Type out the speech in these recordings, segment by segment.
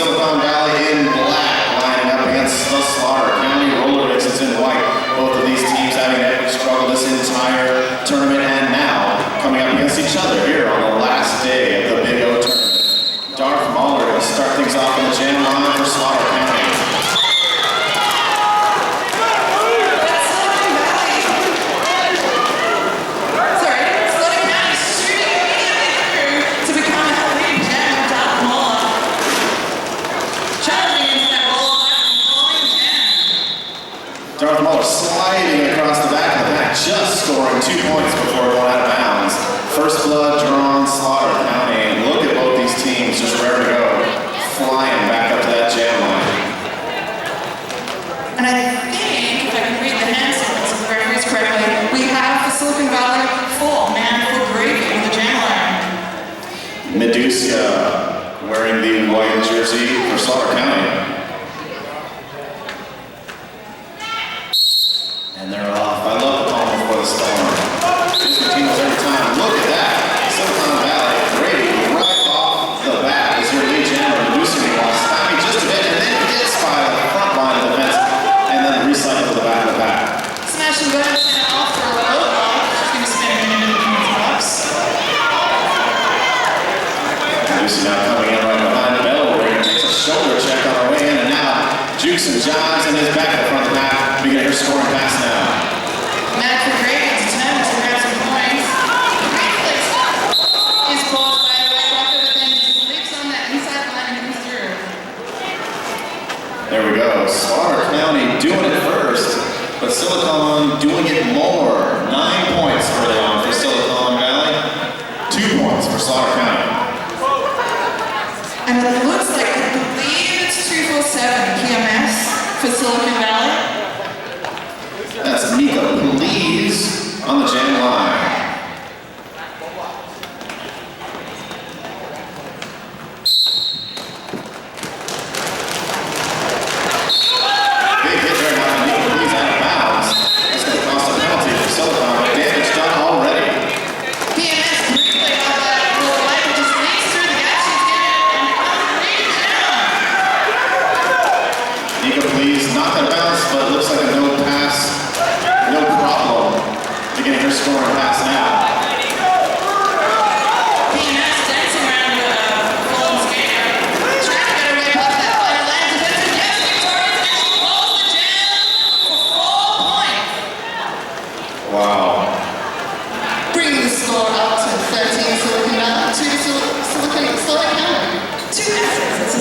Silicon Valley in black, lining up against the Slaughter County Roller Vixens in white. Both of these teams having an epic struggle this entire tournament, and now coming up against each other here on the last day of the Big O tournament. Darth Mauler going to start things off in the jam line for Slaughter County. Darth Mauler sliding across the back of the net, just scoring 2 points before going out of bounds. First blood drawn, Slaughter County, and look at both these teams just ready to go, flying back up to that jam line. And I think, if I can read the hand signals of the referees correctly, we have for Silicon Valley full man for gravy in the jam line. Medusa wearing the white jersey for Slaughter County. And they're off. I love the calm before the storm. Just continues every time. Look at that. Silicon Valley, Grady right off the bat is your lead jammer. Medusa lost Tommy just a bit and then hits by the front line of the fence and then recycle to the back of the bat. Smash and go ahead and send it off for a low ball. She's going to spin it into the box. Medusa now coming in right behind the bell. Takes a shoulder check on her way in, and now Jukes and Johns in his back at the front of the bat. We get her scoring pass now. Matt for Grady is determined to grab some points. Is pulled by the right rocker, but then just leaps on that inside line and comes through. There we go. Slaughter County doing it first, but Silicon doing it more. 9 points early on for Silicon Valley. 2 points for Slaughter County. And it looks like, I believe it's 247 PMS for Silicon Valley. That's Nika Please on the jam line. Big hit there by Nika Please out of bounds. That's going to cost a penalty for Silicon, but damage done already. PMS briefly got that little light, but just leads through the gap she's given and comes down. Nika Please knocked out of bounds, but it looks like a no pass. No problem to getting her scoring pass now. PMS dancing around with a full skater. Trying to get away past that final land defensive. Yes, victorious, and she pulls the jam for 4 points. Wow. Bringing the score up to 13 Silicon Valley, 2 Silicon County. 2 S's.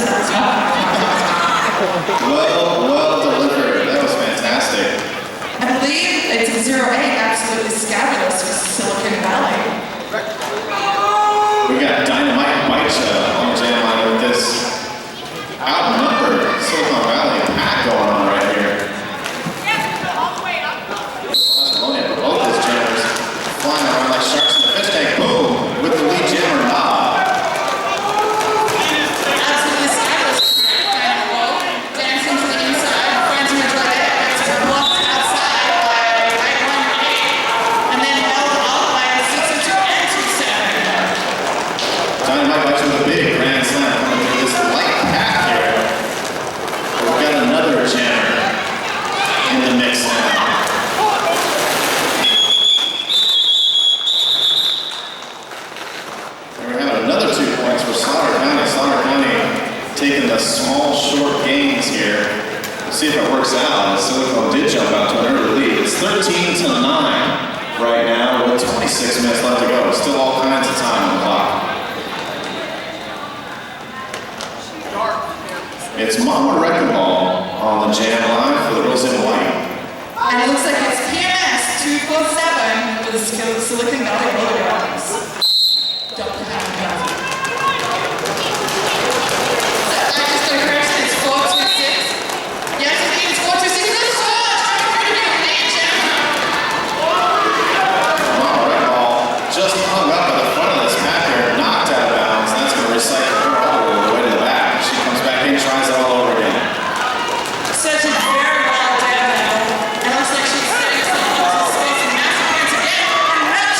Well delivered. That was fantastic. I believe it's a 0-8, absolutely scabulous for Silicon Valley. We got Dynamite Maicha on the jam line with this outnumbered Silicon Valley pack going on right here. But both those jammers flying around like sharks in a fish tank. Boom! With the lead jammer knob. Absolutely scabulous. Kind of low, dancing to the inside, finds her right at it, blocked outside by right 1-8, and then held out by a 6-2 and 2-7. Dynamite Maicha with a big grand slam coming through this light pack here. But we've got another jammer in the mix now. We have another 2 points for Slaughter County. Slaughter County taking the small, short gains here. We'll see if it works out. Silicon did jump out to an early lead. It's 13-9 right now with 26 minutes left to go. Still all kinds of time on the clock. It's Mama Wrecking Ball on the jam line for the Rose and White. And it looks like it's PMS 247 for the Silicon Valley Roller Dogs. Double pound. I just got a correction, it's 426. Yes, I think it's 426. Good score! Mama Wrecking Ball just hung up at the front of this pack here, knocked out of bounds. That's going to recycle her all the way to the back. She comes back in, tries it all over again. Such a very well done. It looks like she's setting herself up to space and massive points again. And that's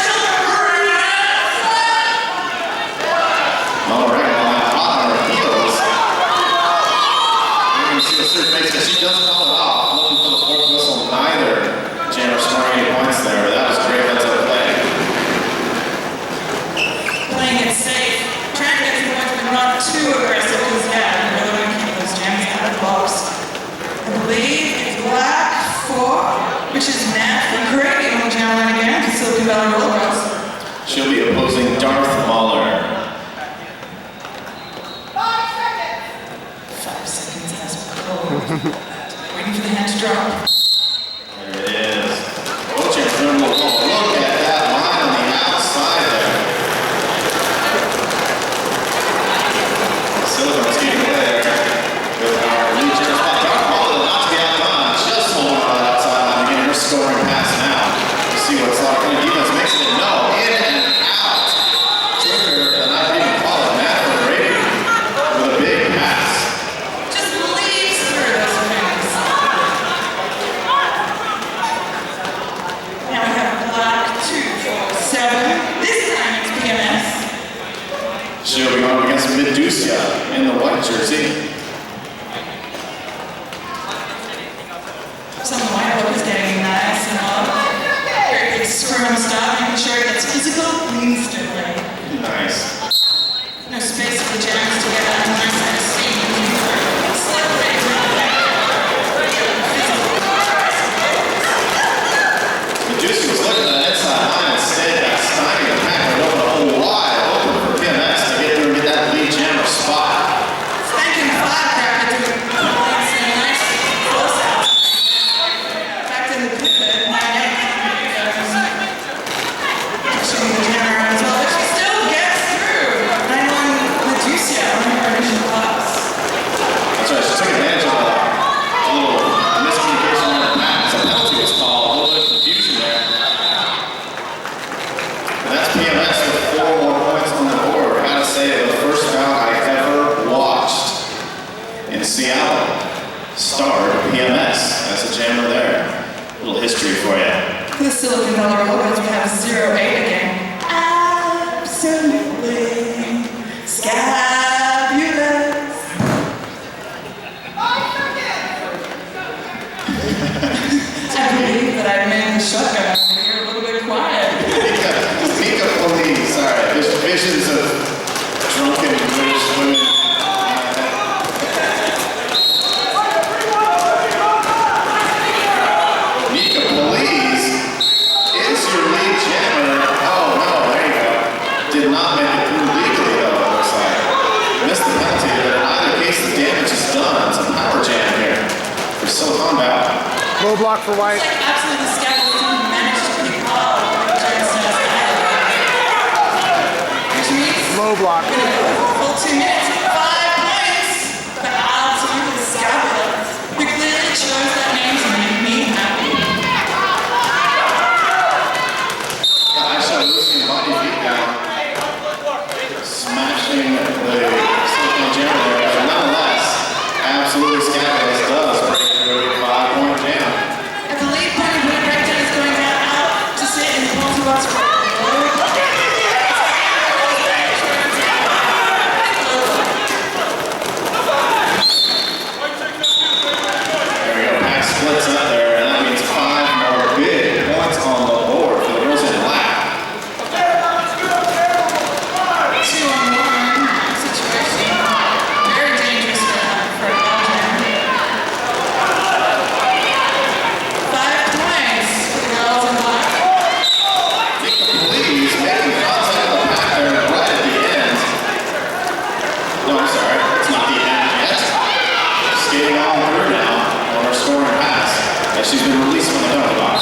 not too aggressive because, yeah, you really want to keep those jams out of the box. I believe it's black 4, which is Nat McCready on the jam line again for Silicon Valley Roller Girls. She'll be opposing Darth Mahler. 5 seconds as we call. Waiting for the hand to drop. There it is. Oh, James Brimble. Look at that line on the outside there. Silicon skating away there with our lead jam spot. Darth Mahler not to be outdone. Just holding on that outside line again. Her scoring pass now. Let's see what Slaughter County defense makes it. No, in and out. Trigger, and I didn't even call it Matt Brady with a big pass. Just leaves through those rings. Now we have black 247. This time it's PMS. She'll be going up against Medusa in the white jersey. Some of the white look is getting nice and up. Very big scrum stop, making sure it gets physical instantly. Nice. No space for the jams to get that nice kind of steam. Celebrate Medusa was looking at that inside line instead. Got stymied and packed it open a whole wide open for PMS to get through and get that lead jammer spot. Spanking firecracker to points and nice close out. Back to the pivot. Pushing the jammer around as well, but she still gets through. 9-1 Medusa on her initial pass. That's right. She took advantage of a little miscommunication on the pass. A penalty was called. A little bit of confusion there. And that's PMS with 4 more points on the board. I gotta say, the first round I ever watched in Seattle starred PMS as a jammer there. A little history for you. For the Silicon Valley Rollers, we have 0-8 again. Absolutely scabulous. I believe that I made the shotgun over here a little bit quiet. Mika Police, sorry, there's visions of drunken British women. Mika Police is your lead jammer. Oh no, there you go. Did not make it through legally though, it looks like. Missed the penalty, but in either case the damage is done. It's a power jam here for Silicon Valley. Low block for White. It's like absolutely scabulous didn't manage to keep up with Jensen's head. Which means Low block. full 2 minutes, 5 points for absolutely scabulous. Who clearly chose that name to make me happy. Aisha losing body feet down. Smashing the Silicon jammer there, but nonetheless, absolutely scandalous does break through a 5-point jam. I believe Penny Winnibrigton is going out to sit in the penalty box for There we go, Pack splits up there, and that means 5 more big points on the board for the girls in black. 2-on-1 situation. Very dangerous for a ball jam. 5 points for the girls in black. Mika Police making contact with the pack there right at the end. No, I'm sorry, it's not the end yet. Skating on through now on her scoring pass as she's been released from the penalty box.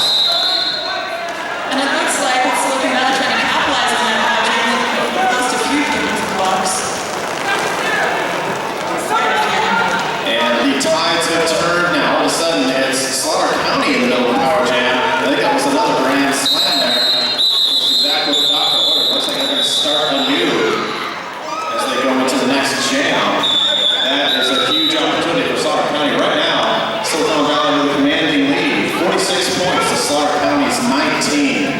And it looks like it's looking out trying to capitalize on that ball jam. They've lost a few games to the box. And the tides have turned now. All of a sudden, it's Slaughter County in the middle of the power jam. I think that was another grand slam there. That's exactly what Dr. Order looks like they're going to start anew as they go into the next jam. That is a huge opportunity for Slaughter County right now. Silicon Valley with a commanding lead, 46 points to Slaughter County's 19.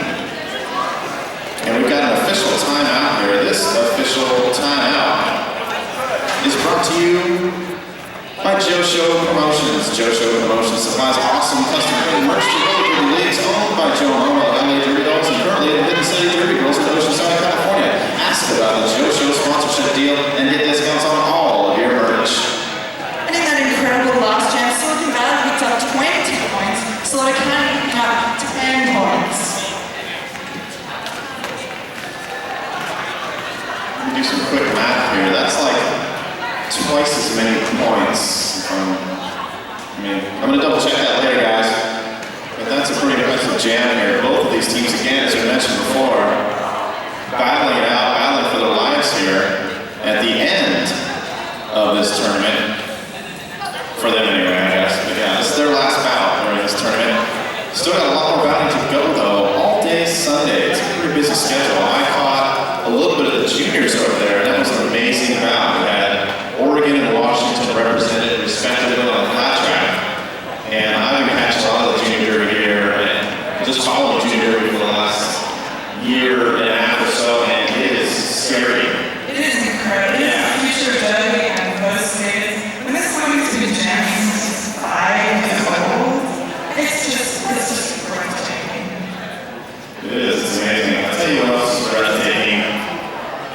And we've got an official timeout here. This official timeout is brought to you by Josho Promotions. Josho Promotions supplies awesome custom-made merch to really good leagues owned by Joe Momo of LA Derby Girls and currently at Hidden City Derby Girls in Oceanside, California. Ask about the Josho sponsorship deal and get this twice as many points. I'm going to double check that later, guys. But that's a pretty impressive jam here. Both of these teams, again, as we mentioned before, battling it out, battling for their lives here at the end of this tournament. For them anyway, I guess. But yeah, this is their last bout during this tournament. Still got a lot more bouting to go, though. All day Sunday. It's a pretty busy schedule. I caught a little bit of the juniors over there, and that was an amazing bout. We had Oregon and Washington represented respectively on the flat track. And I've been catching a lot of the junior derby here, and just following the junior derby for the last year and a half or so, and it is scary. It is incredible. Yeah. It's the future of derby and most states. When this coming to be jamming since 5 years old, it's just breathtaking. It is, it's amazing. I'll tell you what else is breathtaking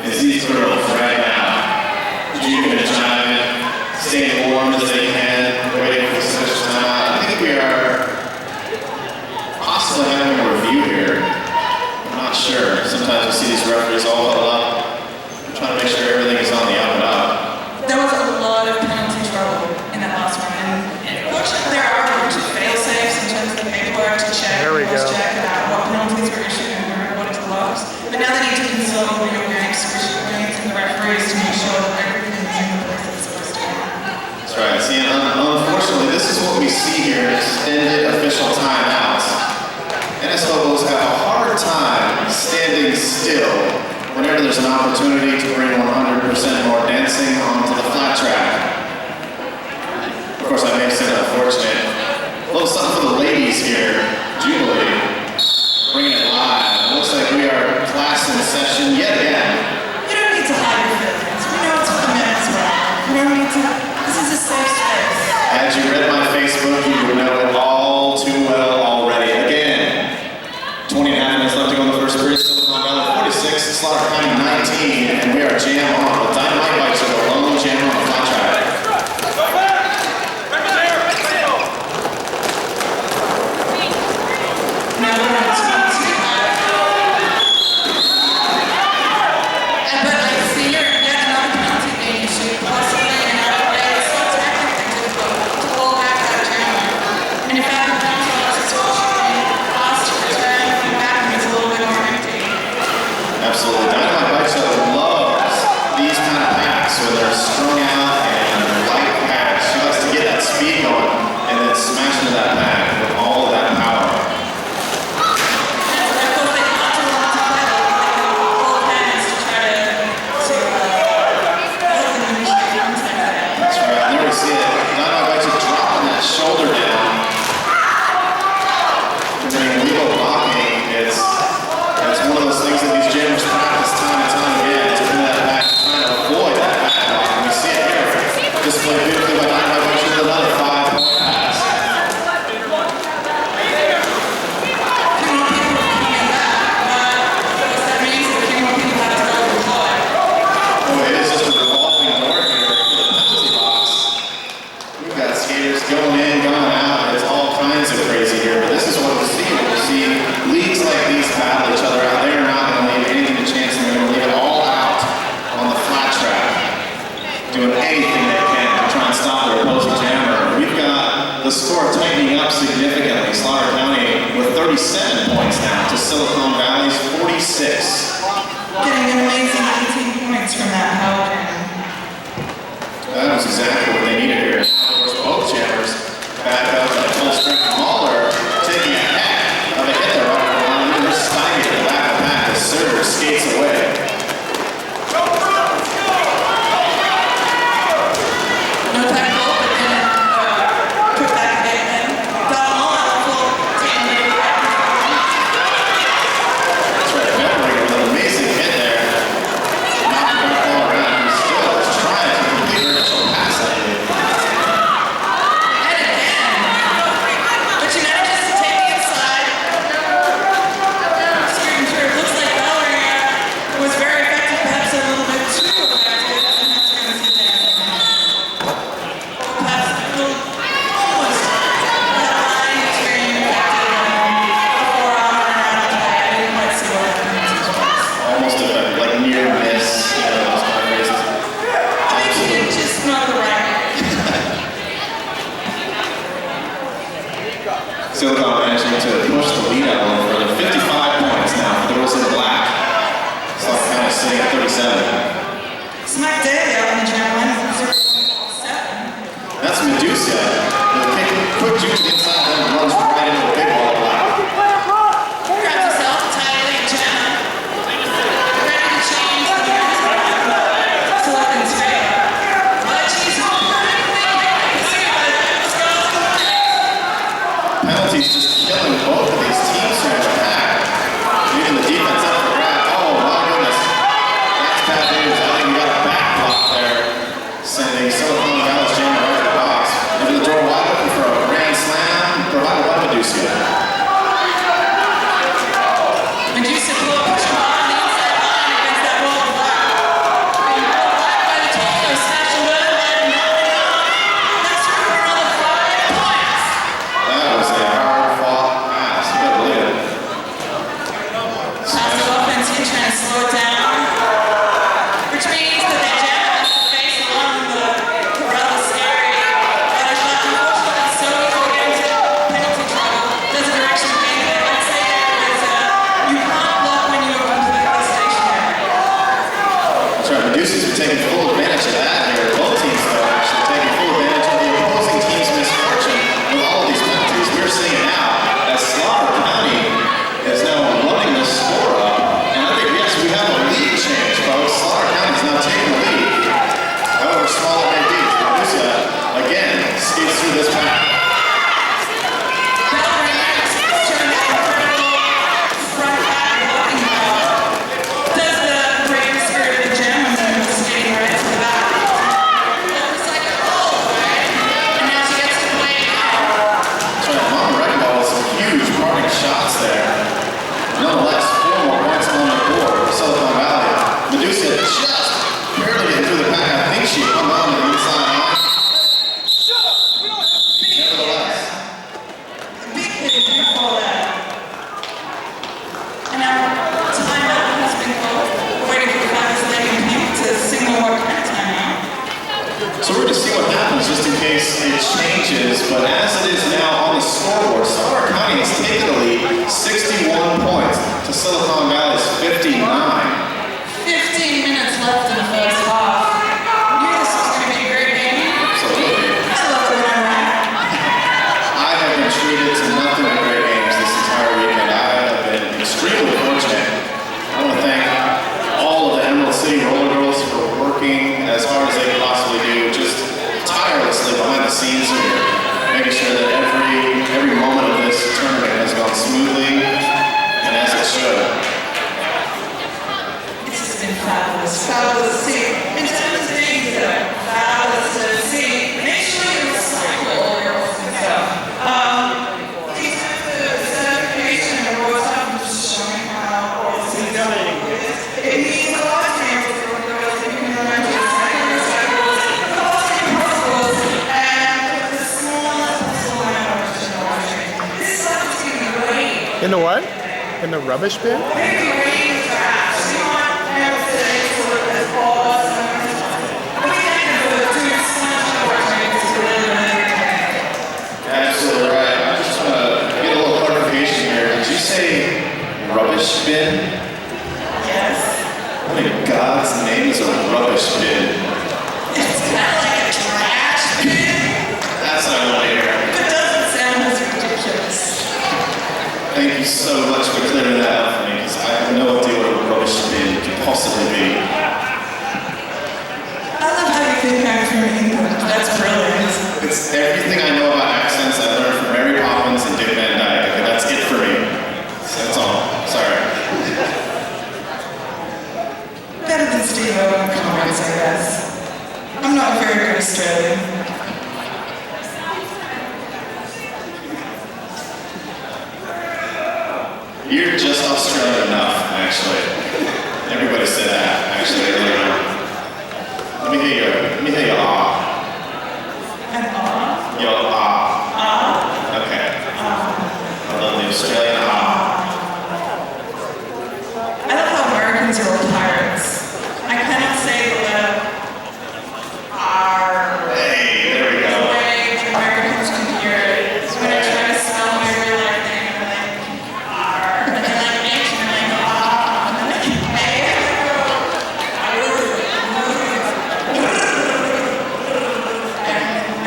is these girls right now. Juking and jiving, staying warm as they can, waiting for the switch time out. I think we are possibly having a review here. I'm not sure. Sometimes we see these referees all huddled up. I'm trying to make sure everything is on the up and up. There was a lot of penalty trouble in that last one, and fortunately there are a bunch of fail-safes in terms of the paperwork to check, cross-check about what penalties were issued and who reported to logs. But now they need to consult with the organics, and the referees to make sure that everything is in the place it's supposed to be. That's right. See, unfortunately, this is what we see here, extended official timeouts. NSLOs have a hard time standing still whenever there's an opportunity to bring 100% more dancing onto the flat track. Of course, I may have said unfortunate. A little something for the ladies here. Jubilee, bringing it live. It looks like we are class in session yet again. You don't need to hide your feelings. We know it's for the men as well. You don't need to. This is a safe space. Had you read my Facebook, you would know it all too well already. Again, 20 and a half minutes left to go in the first period. Silicon Valley 46, Slaughter County 19, and we are jam on. The Dynamite Bikes are the lone jammer on the flat track. Now we're on 22. But I see yet another penalty being issued, possibly another way. It's so technically difficult to pull back that jammer. And if that penalty was especially fast to return, the back is a little bit more empty. Absolutely. Dynamite Bikes loves these kind of packs when they're strung out and they're light packs. She likes to get that speed going and then smash into that pack with all of that power. That's right. And there we see it. Dynamite Bikes are dropping that shoulder down. During legal blocking, it's one of those things that these jammers practice time and time again to do that back, trying to avoid that back block. And we see it here. Displayed beautifully by Dynamite Bikes with another 5-point pass. Boy, it is just a revolving door here for the penalty box. We've got skaters going in, going out. It's all kinds of crazy here. But this is what we see. We see leagues like these battle each other out. They're not going to leave anything to chance. They're going to leave it all out on the flat track, doing anything they can to try and stop their opposing jammer. We've got the score tightening up significantly. Slaughter County with 37 points now to Silicon Valley's 46. Getting an amazing 18 points from that power jam. That was exactly what they needed here. Of course, both jammers back up at full strength. Mahler taking a heck of a hit there right on the line. They're stymied at the back of the pack as Server skates away. No tackle, but then put that hit in. Got them all out full team. That's right, Bellringer with an amazing hit there. Not going to fall around. He's still trying to complete her initial pass, I believe. And again. But you manages to take the inside. Screen through. Looks like Bellringer was very effective, perhaps a little bit too effective. And that's going to see that. really see what happens just in case it changes, but as it is now on the scoreboard, Starr County has taken the lead 61 points to Silicon Valley's 59. 15 minutes left in the first half. You knew this was going to be a great game. Absolutely. I love the winner. I have been treated to nothing but great games this entire weekend. I have been extremely fortunate. I want to thank all of the Emerald City Roller Girls for working as hard as they could possibly do, just tirelessly behind the scenes here, making sure that every moment of this tournament has gone smoothly and as it should. It's just been fabulous. Fabulous to see. In terms of things that are fabulous to see, make sure you recycle all your awesome stuff. In terms of certification and awards, I'm just showing how awesome it is. It means a lot to me for the girls that you can learn to recycle recycles, cost impossibles, and put the smallest possible amount of technology. This stuff is going to be great. In the what? In the rubbish bin? Maybe rain trash. You want everything to look as awesome. We can do it too. It's so much more things to really Absolutely right. I just want to get a little clarification here. Did you say rubbish bin? Yes. What in God's name is a rubbish bin? It's kind of like a trash bin. That's what I want to hear. It doesn't sound as ridiculous. Thank you so much for clearing that up for me, because I have no idea what a rubbish bin could possibly be. I love how you think I'm from England. That's brilliant. It's everything I know about accents I learned from Mary Poppins and Dick Van Dyke. Okay, that's it for me. That's all. Sorry. Better than Steve Owen comments, I guess. I'm not a very good Australian. You're just Australian enough, actually. Everybody said that, actually, earlier on. Let me hear your ah. And awe. Your ah. Okay. I love the Australian ah. I love how Americans are all pirates. I cannot say the letter R. Hey, there we The go. way the Americans can hear it. When I try to spell my real life name, I'm like R. And then like H, and I'm like ah. And then like A, and I go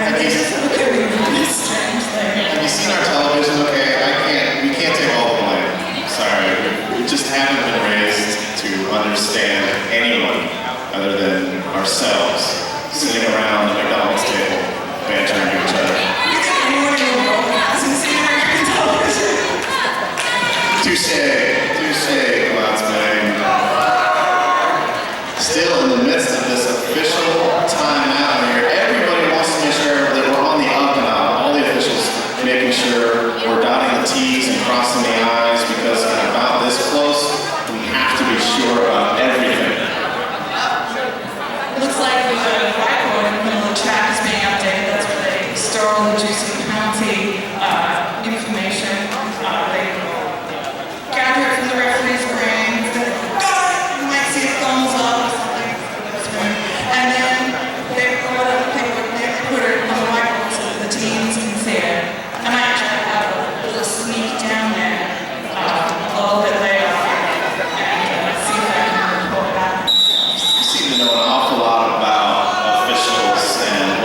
and they just look at me really strangely. Have you seen our television? Okay, we can't take all the blame. Sorry, we just haven't been raised to understand anyone other than ourselves, sitting around the McDonald's table, bantering to each other. You think anyone in the world hasn't seen American television? Touche, Glatzbang. Still in the midst of this official timeout here, everybody wants to make sure that we're on the up and up. All the officials making sure we're dotting the T's and crossing the I's, because about this close, we have to be sure about everything. Looks like the whiteboard in the middle of the track is being updated. That's where they store all the juicy county information. They gather it from the referee's brain. You might see a thumbs up or something. And then they pull it up, they put it on the whiteboard so that the teams can see it. I might try to have a little sneak down there a little bit later and see if I can report back. You seem to know an awful lot about officials and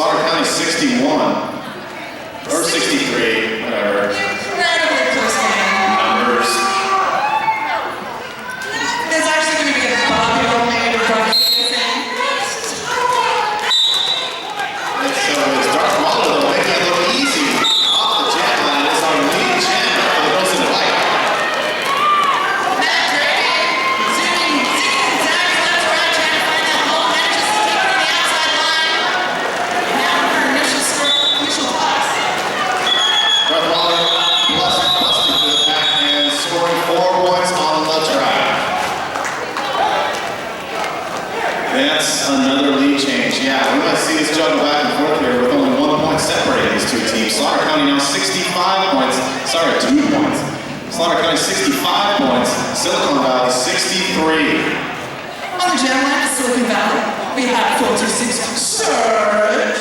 Slaughter County 61. Or 63, whatever. Incredibly close game. Numbers. There's actually going to be a Bobby O'Malley running thing. So it's Darth Waller though, making it look easy off the jam line. It's our lead jammer for the girls in the white. Matt Grady zooming zigzag left to right, trying to find that hole. Manages to take it on the outside line. Now her initial toss. Darth Waller busting through the pack and scoring 4 points on the track. That's another lead change. Yeah, we might see this juggle back and forth here with only 1 point separating these two teams. Slaughter County now 65 points. Sorry, 2 points. Slaughter County 65 points. Silicon Valley 63. On the jam line at Silicon Valley, we have 46 Surge.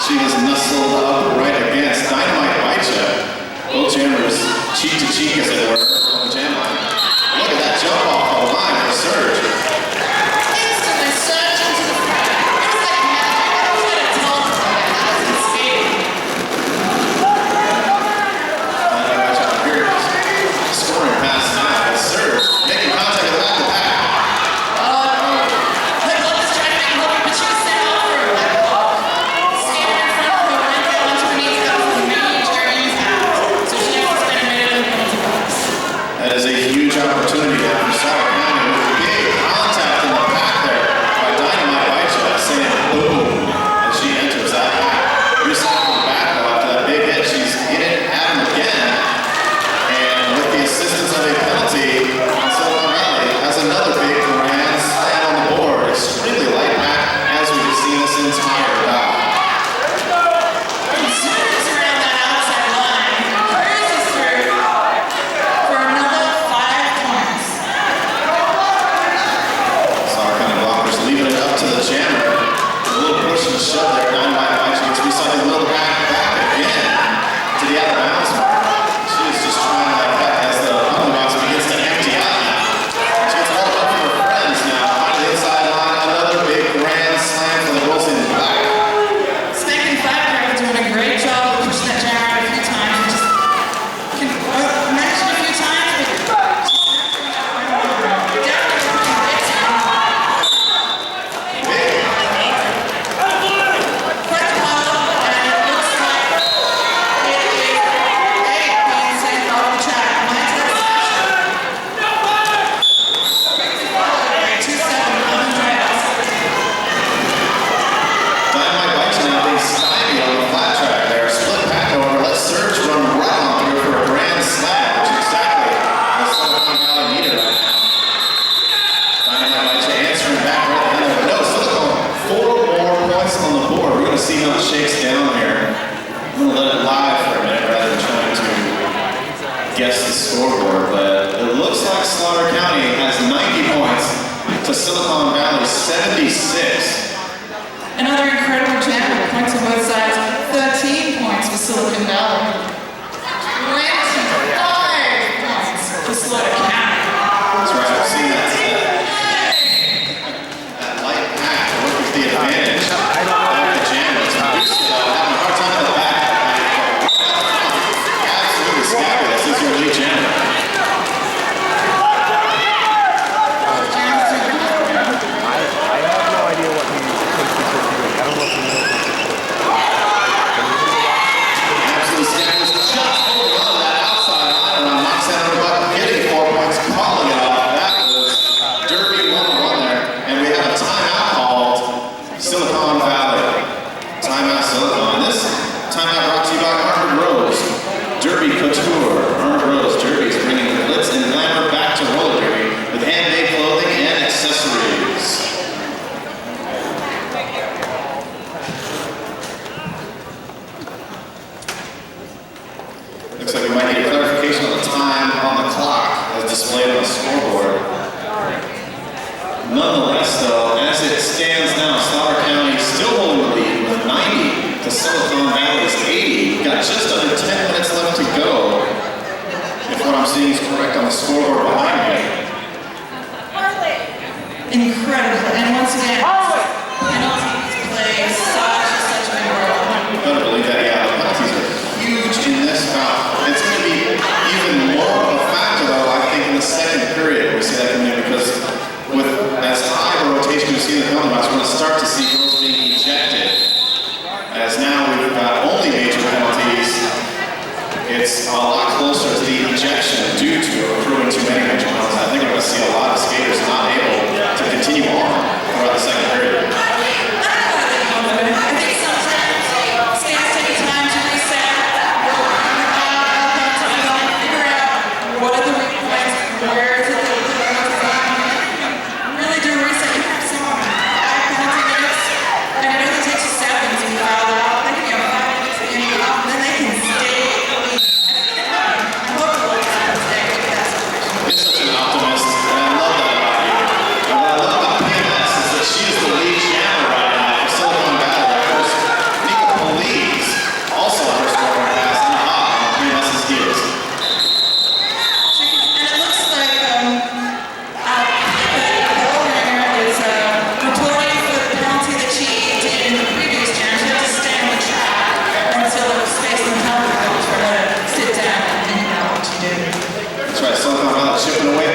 She was nestled up right against Dynamite Baicha. Both jammers cheek to cheek, as it were, on the jam line. Look at that jump off the line for Surge. Instantly surge into the front. It was like magic. I was going to tell her that I wasn't skating. Dynamite Baicha here scoring pass now. It's Surge making contact with the back of the pack. Like, look, this trying to make it look, but she was sent over. Like, skating in front of her, went down onto her knees, that was a major impact. So she has to spend a minute in the penalty box. That is a huge opportunity there for Slaughter County with big contact in the pack there by Dynamite Baicha saying boom as she enters that pack. Recycling back after that big hit. She's in it at him again. And with the assistance of a penalty, Silicon Valley has another big grand slam on the board. Extremely light pack as we've seen this entire bout. Zooms around that outside line, cruises through for another 5 points. Slaughter County blockers leaving it up to the jammer. A little push and shove there. Dynamite actually gets recycled a little back again to the out of bounds mark. She is just trying like that as the penalty box begins to empty out now. She gets all up for her friends now. On the inside line, another big grand slam for the girls in the back. Spanking Firecracker doing a great job of pushing that jammer out a few times. We just can mention a few times, but she's definitely putting bits in. Quite a while, and it looks like it is being sent off the track. Mine's got a quickly followed by 2-7 on the tryouts. Dynamite Baicha now being stymied on the flat track there. Split pack over. Let Surge run right on through for a grand slam, which is exactly what Silicon Valley needed right now. Dynamite Baicha answering back right at the end of it. No, Silicon, 4 more points on the board. We're going to see how it shakes down here. I'm going to let it live for a minute rather than trying to guess the scoreboard, but it looks like Slaughter County has 90 points to Silicon Valley 76. Another incredible jam with points on both sides. 13 points for Silicon Valley. 25 points for Slaughter County. That's right, I've seen that light pack work with the advantage of the jam. It's used to having a hard time in the back. Absolutely scabby. This is your lead jammer. I have no idea what he thinks he's doing. I don't know if he knows. Absolutely scabby. Was just holding on to that outside line around knocks down her butt, getting 4 points, calling it off. That was Derby 1-1 there. And we have a timeout called Silicon Valley. Timeout Silicon. This timeout brought to you by Harvard Rose. Derby Couture. Harvard Rose Derby is bringing the glitz and glamour back to roller derby with handmade clothing and accessories. Looks like we might need a clarification on the time on the clock as displayed on the scoreboard. Nonetheless, though, as it stands now, Slaughter County still holding the lead with 90 to Silicon Valley's 80. We've got just under 10 minutes left to go. If what I'm seeing is correct on the scoreboard behind me. Incredible. And once again, penalties play such a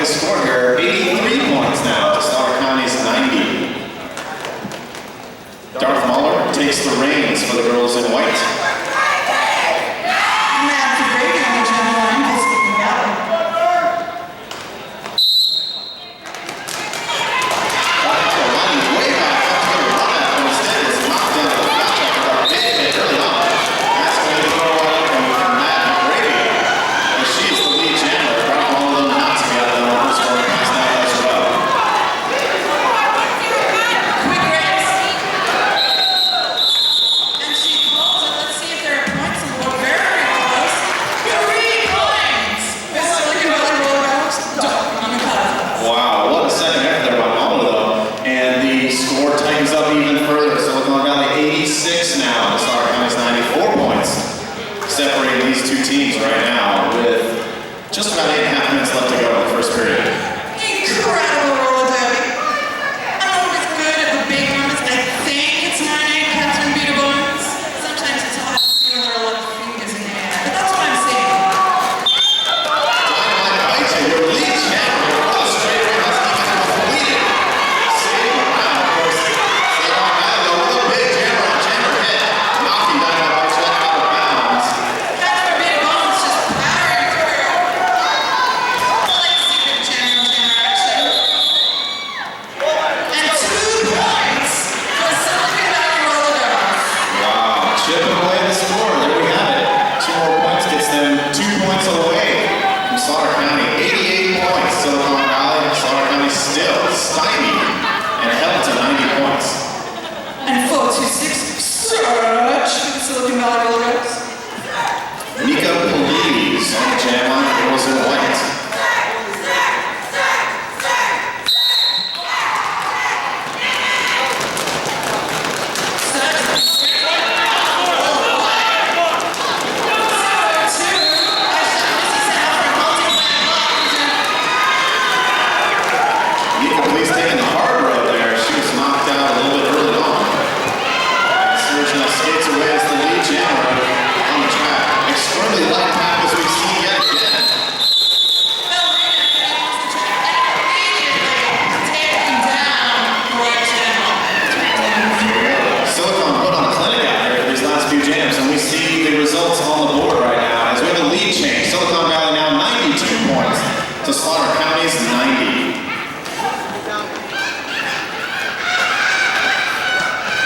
the score here. 83 points now to Slaughter County's 90. Darth Mahler takes the reins for the girls in white. Matthew Brady on the gem line for Silicon Valley. Running way back up to the run out, but instead is knocked down to the foul track with a big hit early on. That's going to throw out from Matt Brady. And she's the lead jammer. Darth Mahler not to be out of the first scoring pass now as well. Quick race. And she calls it. Let's see if there are points on board. Very close. 3 points. Miss Silicon Valley Rollers. On the cut. Wow, what a second effort there by Mahler though. And the score tightens up even further. Silicon Valley 86 now. Slaughter County's 94 points. Separating these two teams right now with just about 8.5 minutes left to go in the first period. Incredible roller derby. I'm always good at the big ones. I think it's 9-8 Catherine Beaterbones. Sometimes it's hard to see with her left fingers in the air. But that's what I'm saying. Dynamite Aisha, your lead champion, for the straight ring has even completed. Sitting around, of course. They are now though with a big jammer on jammer hit, knocking Dynamite Aisha out of bounds. Catherine Beaterbones just powering through. I like to see big jammer action. And 2 points for Silicon Valley Roller Girls. Wow, chipping away the score. There we have it. 2 more points gets them 2 points away from Slaughter County. 88 points. Silicon Valley. Slaughter County still stymied and held to 90 points. And 4-2-6 search for the Silicon Valley Roller Girls. Nika Police on the jam line. Girls in white. Nika Police taking the hard road there. She was knocked out a little bit early on. Sergio skates away as the lead jammer on the track. Extremely light pack as we've seen yet again. Silicon put on a clinic out here for these last few jams, and we see the results on the board right now as we have a lead change. Silicon Valley now 92 points to Slaughter County's 90.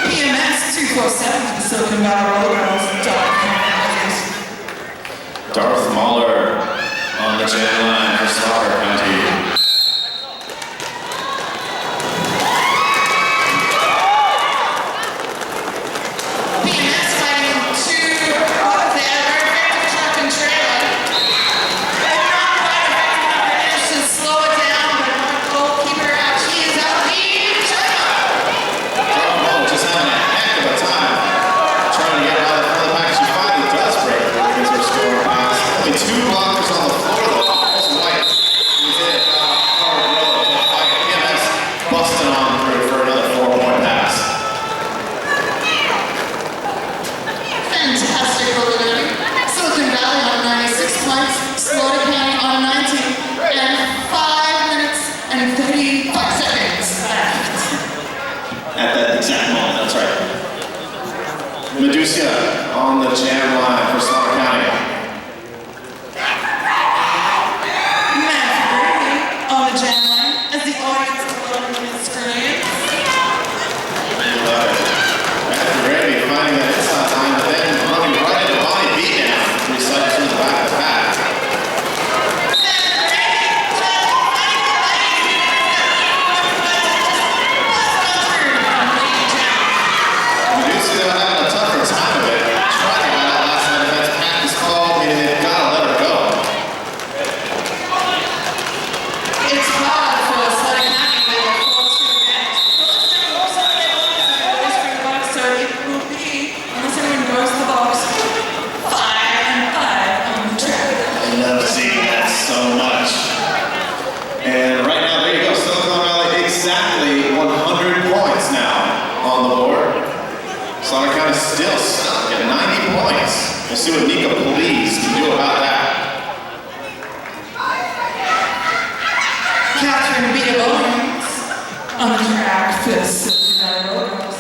PMS 247 for the Silicon Valley Roller Girls. Darth Mahler on the jam line for Slaughter County. PMS fighting 2 of the very effective truck and trailer. They're not quite effective enough to manage to slow it down, but our goalkeeper actually is out lead. Darth Mahler just having a heck of a time trying to get out of the front of the pack. She finally does break through because her scoring pass. Only 2 blockers on the floor though. Almost white. He's in hard road to fight. PMS busting on through for another 4-point pass. Fantastic roller derby. Silicon Valley on 96 points, Slaughter County on 90, and 5 minutes and 35 seconds left. At that exact moment, that's right. Medusa on the jam line for Slaughter County. Matthew Brady on the jam line as the audience is on the screen. Love it. Matthew Brady finding that inside line, but then running right into Bonnie Beatdown. 3 seconds from the back of the pack. Medusa though having a tougher time of it. Trying to get that last line defense. Pack is called, meaning they've got to let her go. It's hard for Slaughter County with a 4-2 advantage. But let's take a look at the boys in the box, so it will be, unless anyone goes to the box, 5-5 on the track. I love seeing that so much. And right now, there you go. Silicon Valley exactly 100 points now on the board. Slaughter County still stuck at 90 points. We'll see what Nika Police can do about that. Catherine Beta Bowens on the track for Silicon Valley Rollers.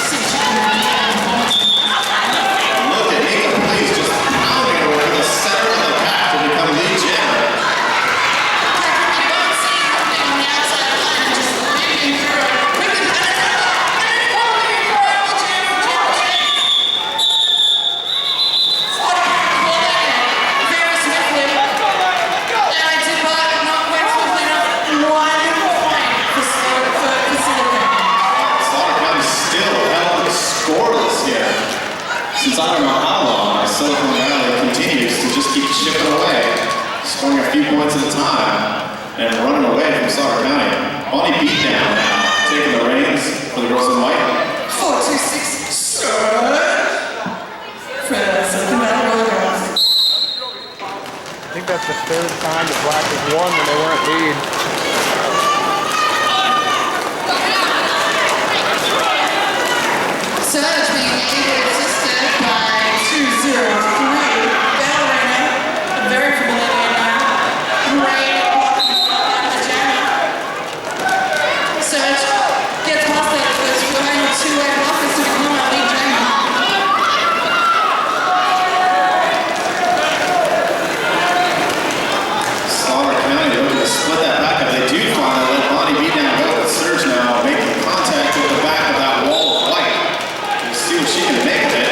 See if she can Look at Nika Please just pounding her over the center of the pack to become lead jammer. Catherine Beta Bowens seeing something on the outside line and just leaping through it. Quickly cut it up. And then falling incredible jammer. What a pull that in. Very swiftly. And I did not quite swiftly enough. 1 point for Silicon. Slaughter County still held scoreless here. Since I don't know how long, Silicon Valley continues to just keep chipping away, scoring a few points at a time, and running away from Slaughter County. Bonnie Beatdown now, taking the reins for the girls in white. 4-2-6 serve for Silicon Valley Rollers. I think that's the third time the Black has won when they weren't lead. Surge being ably assisted by 2-0-3 Ballerina, a very familiar name now. Great blocking out of the jammer. Surge gets past that first final two-way blockers to become our lead jammer. Slaughter County looking to split that back up. They do finally let Bonnie Beatdown go, but Surge now making contact with the back of that wall of white. We'll see what she can make of it.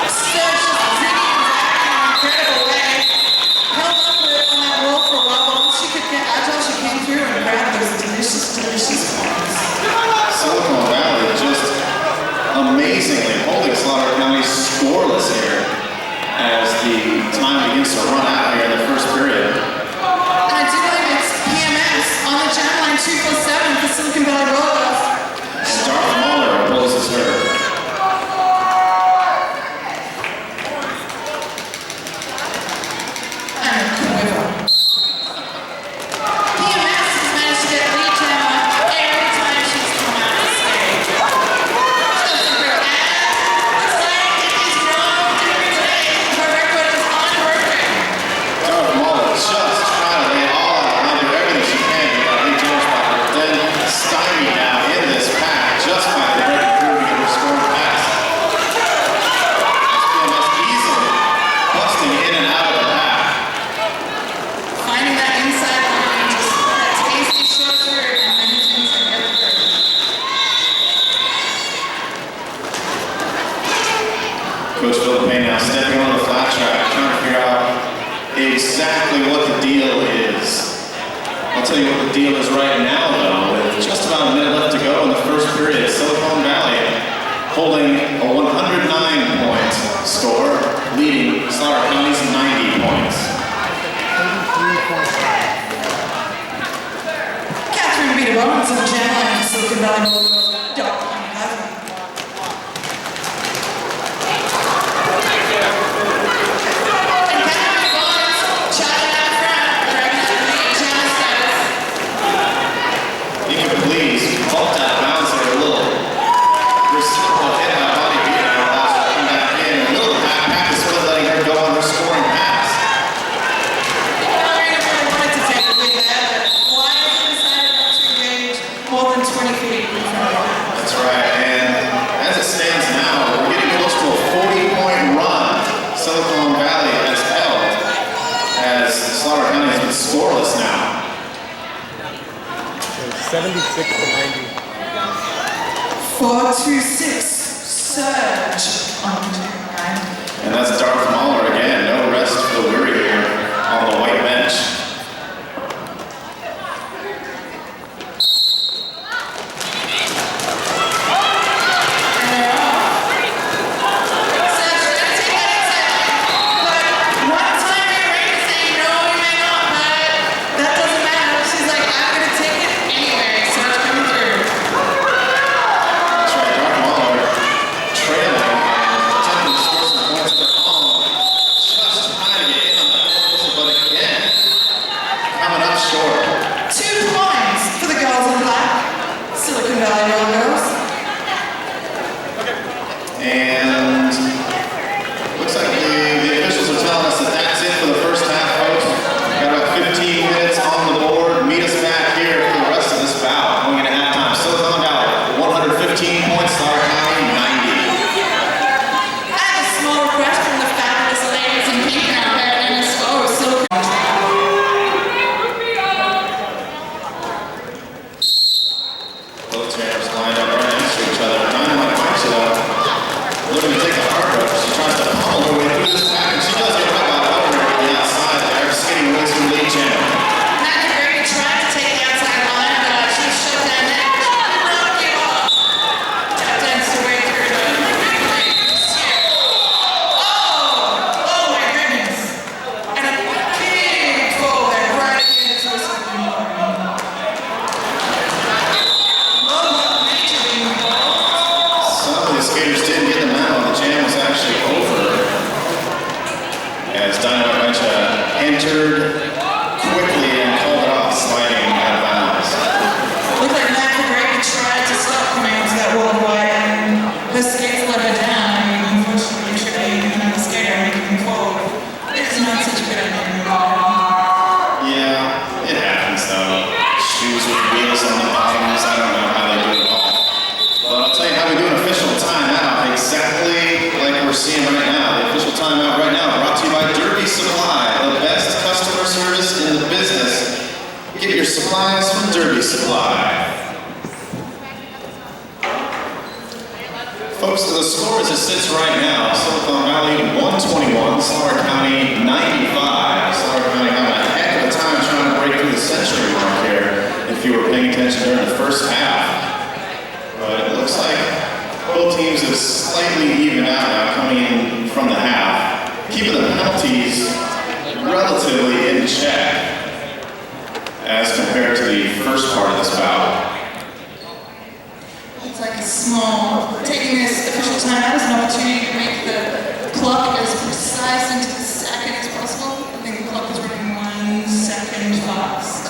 Surge just zigging and zagging in an incredible way. Held up with it on that roll for a while, but once she could get agile, she came through and grabbed those delicious points. Silicon Valley just amazingly holding Slaughter County scoreless here as the time begins to run out here in the first period. And I do believe it's PMS on the jam line 247 for Silicon Valley Rollers. Darth Mahler opposes her. And Cueva. PMS has managed to get lead jammer every time she's come out of the stage. Just a great looks like it is wrong different today. Her record is unbroken. Darth Mahler just trying to lay all out and do everything she can to get that lead jammer spot, but then stymied now in this pack just by the great improving of her scoring pass. PMS easily busting in and out of the pack. Finding that inside line, just that tasty short through and managing to get through. Coach Phil Payne now stepping on the flat track, trying to figure out exactly what the deal is. I'll tell you what the deal is right now, though, with just about a minute left to go in the first period. Silicon Valley holding a 109-point score, leading Slaughter County's 90 points. 33.5. Catherine Beta Bowens on the jam line for Silicon Valley Rollers. And Catherine Beta Bowens charging out front, grabbing that lead jammer status. Nika Please bumped out of bounds there a little. Reciprocal hit by Bonnie Beatdown allows her to come back in. In the middle of the pack, pack is split, letting her go on her scoring pass. Ballerina really wanted to take the lead there, but wisely decided not to engage more than 20 feet in front of her. That's right, and as it stands now, we're getting close to a 40-point run Silicon Valley has held as Slaughter County has been scoreless now. It was 76 to 90. 4-2-6 surge on the jam line. And that's Darth Mahler again. No rest for the weary here on the white bench. And they're off. Surge trying to take that inside line, but one time rearranged saying, no, you may not, but that doesn't matter. She's like, I'm gonna take it anyway. Surge coming through. That's right, Darth Mahler trailing and attempting to score some points of her own. Just trying to get in on that whistle, but again, coming up short. 2 points for the girls in black. Silicon Valley Rollers. And looks like the officials are telling us that that's it for the first half, folks. Got about 15 minutes on the board. happens though. Shoes with wheels on the bottoms, I don't know how they do it all. But I'll tell you how we do an official timeout, exactly like we're seeing right now. The official timeout right now brought to you by Derby Supply, the best customer service in the business. Get your supplies from Derby Supply. Folks, the score as it sits right now, Silicon Valley 121, Sauer County 95. Sauer County having a heck of a time trying to break through the century mark here, if you were paying attention during the first half. But it looks like both teams have slightly evened out now coming in from the half, keeping the penalties relatively in check as compared to the first part of this bout. It's like a small, taking this official timeout as an opportunity to make the clock as precise and to the second as possible. I think the clock is running 1 second fast.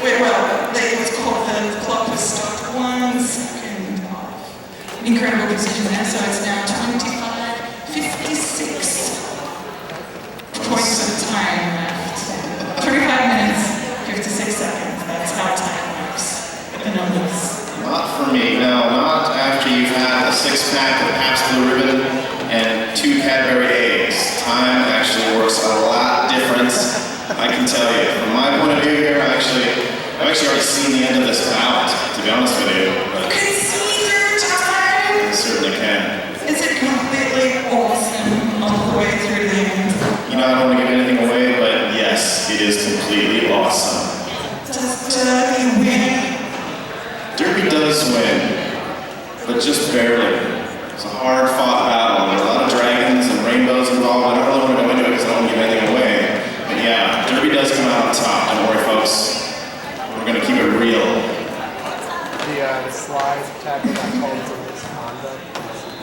Wait, well, what's called the clock was stopped 1 second off. Incredible precision there, so it's now 25:56 points of time left. 25 minutes, 56 seconds. That's how time works. The numbers. Not for me, no, not after you've had a 6-pack of Pabst Blue Ribbon and 2 Cadbury eggs. Time actually works a lot different, I can tell you. From my point of view here, I've actually already seen the end of this bout, to be honest with you. But You can see through time! I certainly can. Is it completely awesome all the way through the end? You know, I don't want to give anything away, but yes, it is completely awesome. Does Derby win? Derby does win, but just barely. It's a hard-fought battle. There are a lot of dragons and rainbows involved. I don't really want to go into it because I don't want to give anything away. But yeah, Derby does come out on top. Don't worry, folks. We're going to keep it real. The slide tackle that called for misconduct.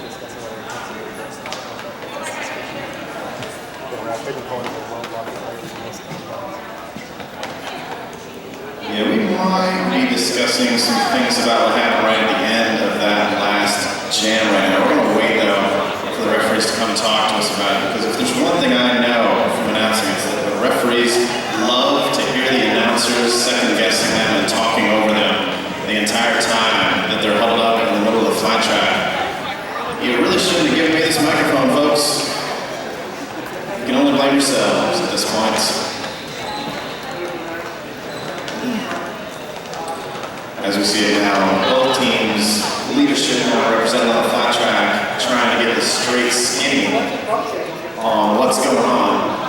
Discussing whether it constitutes misconduct. The ref didn't call it a low block play for misconduct. Yeah, we might be discussing some things about what happened right at the end of that last jam right now. We're going to wait, though, for the referees to come talk to us about it, because if there's one thing I know from announcing, it's that the referees love to hear the announcers second-guessing them and talking over them the entire time that they're huddled up in the middle of the flat track. You really shouldn't have given me this microphone, folks. You can only blame yourselves at this point. As we see it now, both teams, leadership now represented on the flat track, trying to get the straight skinny on what's going on.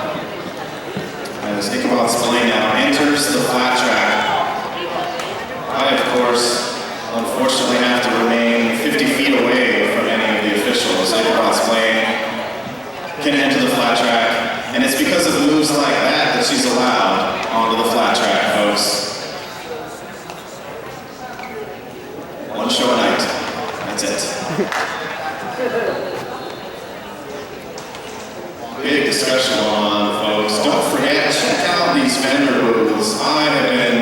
As Ichabod Spillane now enters the flat track, I, of course, unfortunately have to remain 50 feet away from any of the officials. Ichabod Spillane can enter the flat track, and it's because of moves like that she's allowed onto the flat track, folks. One show a night. That's it. Big discussion on, folks. Don't forget, check out these vendor booths. I have been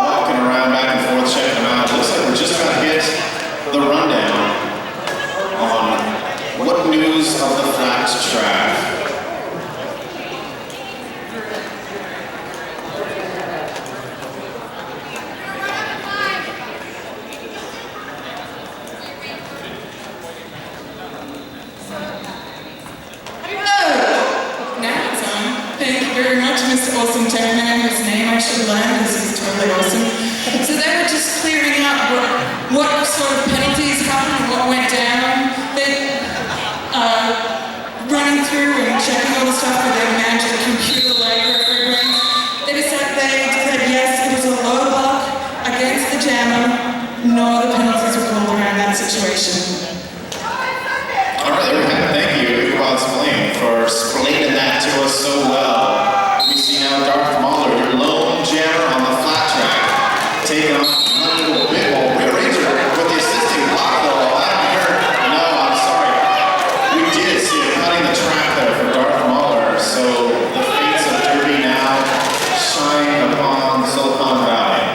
walking around back and forth, checking them out. Looks like we're just about to get the rundown on what news of the flat track. Mr. Awesome Gentleman, whose name I should learn because he's totally awesome. So they were just clearing out what sort of penalties happened, what went down. They running through and checking all the stuff with their magic computer-like referee brains. They declared yes, it was a low block against the jammer. No other penalties were called around that situation. All right, there we have it. Thank you, Ichabod Spillane, for explaining that to us so well. We see now Darth Mauler, your lone jammer on the flat track, taking on a little bit more rearranger with the assisting block, though. I haven't heard. No, I'm sorry. We did see it cutting the track there for Darth Mauler, so the fates of Derby now shine upon Silicon Valley.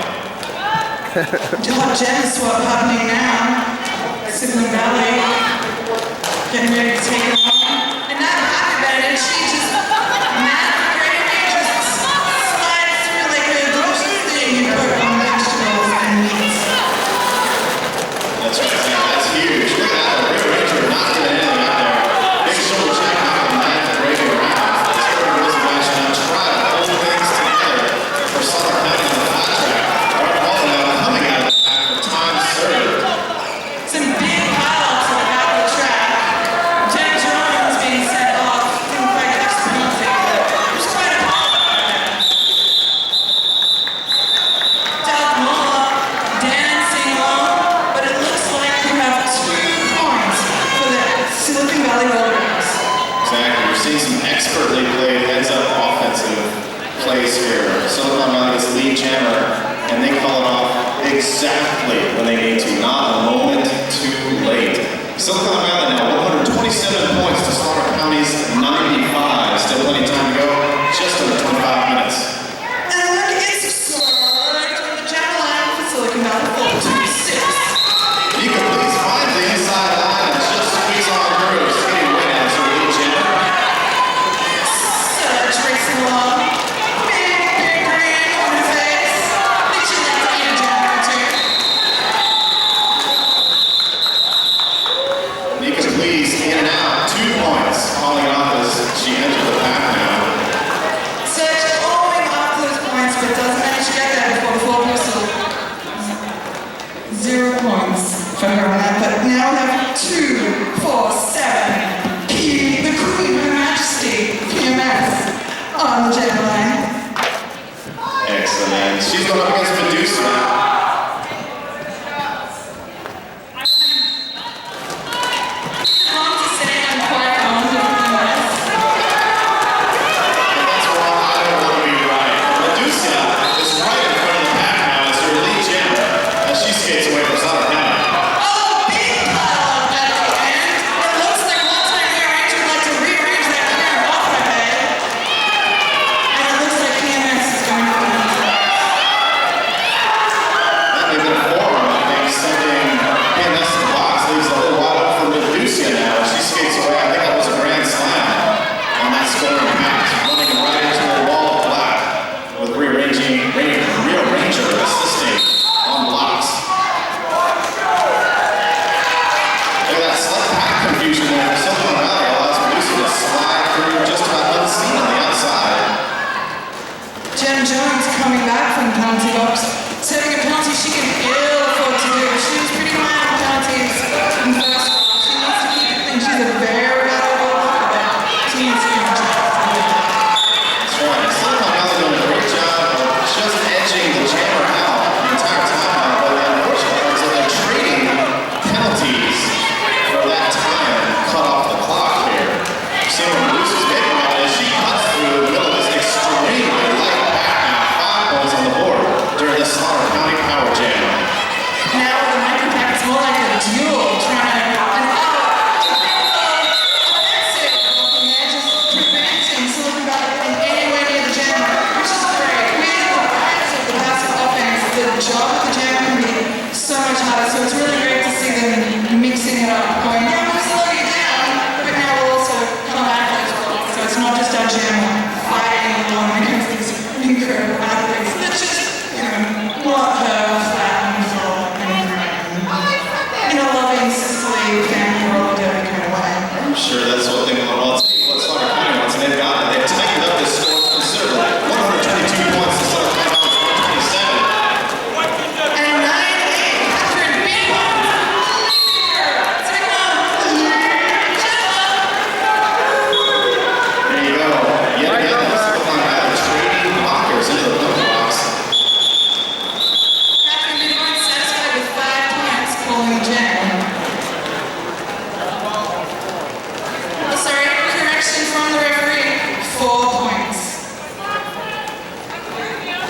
Hot gem swap happening now. Silicon Valley getting ready to take it on. And that advantage, she just slides through like a race here. Silicon Valley gets the lead jammer, and they call it off exactly when they need to, not a moment too late. Silicon Valley now 127 points to Slaughter County's 95. Still plenty of time to go, just under 25 minutes. And look, it's served from the channel line for Silicon Valley 426. You can please find the inside line and just squeeze on through. Skating way down to the lead jammer. Surge racing along. Big grin on his face. Think she'd like to eat a jam or two. Nika please in and out, 2 points, calling it off as she entered the pack now. Surge going off those points, but doesn't manage to get there before the full whistle. 0 points for her on that, but now we have 2, 4, 7. P, the Queen, Her Majesty, PMS, on the jam line. Excellent. She's going up against Medusa. Wrong to say I'm quite on with PMS. That's wrong. I don't want to be right. Medusa is right in front of the pack now as her lead jammer as she skates away from Slaughter County. Oh, big pile at the end. It looks like one time rearrange would like to rearrange that camera off her head. And it looks like PMS is going to win. That may have been a forearm, I think, sending PNS to the box, leaves the whole wide open for Medusa now as she skates away. I think that was a grand slam on that scoring pass, running right into the wall of black with rearranger assisting on blocks. Look at that slight pack confusion there. Silicon Valley allows Medusa to slide through just about unseen on the outside. Jen Jones coming back from the penalty box, setting a penalty she can ill afford to do. She was pretty high on penalties in the first round. She needs to keep it, and she's a very valuable player. She needs to keep it. That's right. Silicon Valley doing a great job of just edging the jammer out the entire time. But the unfortunate part is that they're trading penalties for that time cut off the clock here. Seeing what Medusa's getting at as she cuts through the middle of this extremely light pack now. 5 points on the board during the Slaughter County Power Jam. Now with the micro pack, it's more like a duel trying to just preventing Silicon Valley getting anywhere near the jam, which is great. With the rise of the passive offense, the job of the jam can be so much harder. So it's really great to see them mixing it up, going, yeah, we'll slow you down, but now we'll also come back as well. So it's not just our jam fighting along against these incredible athletes that just, want her flat on the floor in a loving Sicily family roller derby kind of way. I'm sure that's what they want. Well, let's see what Slaughter County wants, and they've got it. They've tightened up this score considerably. 122 points to Slaughter County, 127. And 9-8, Catherine Big One. There you go. Yet again, Silicon Valley trading blockers into the penalty box. Catherine Big One satisfied with 5 points, pulling the jam. Oh, sorry, correction from the referee. 4 points.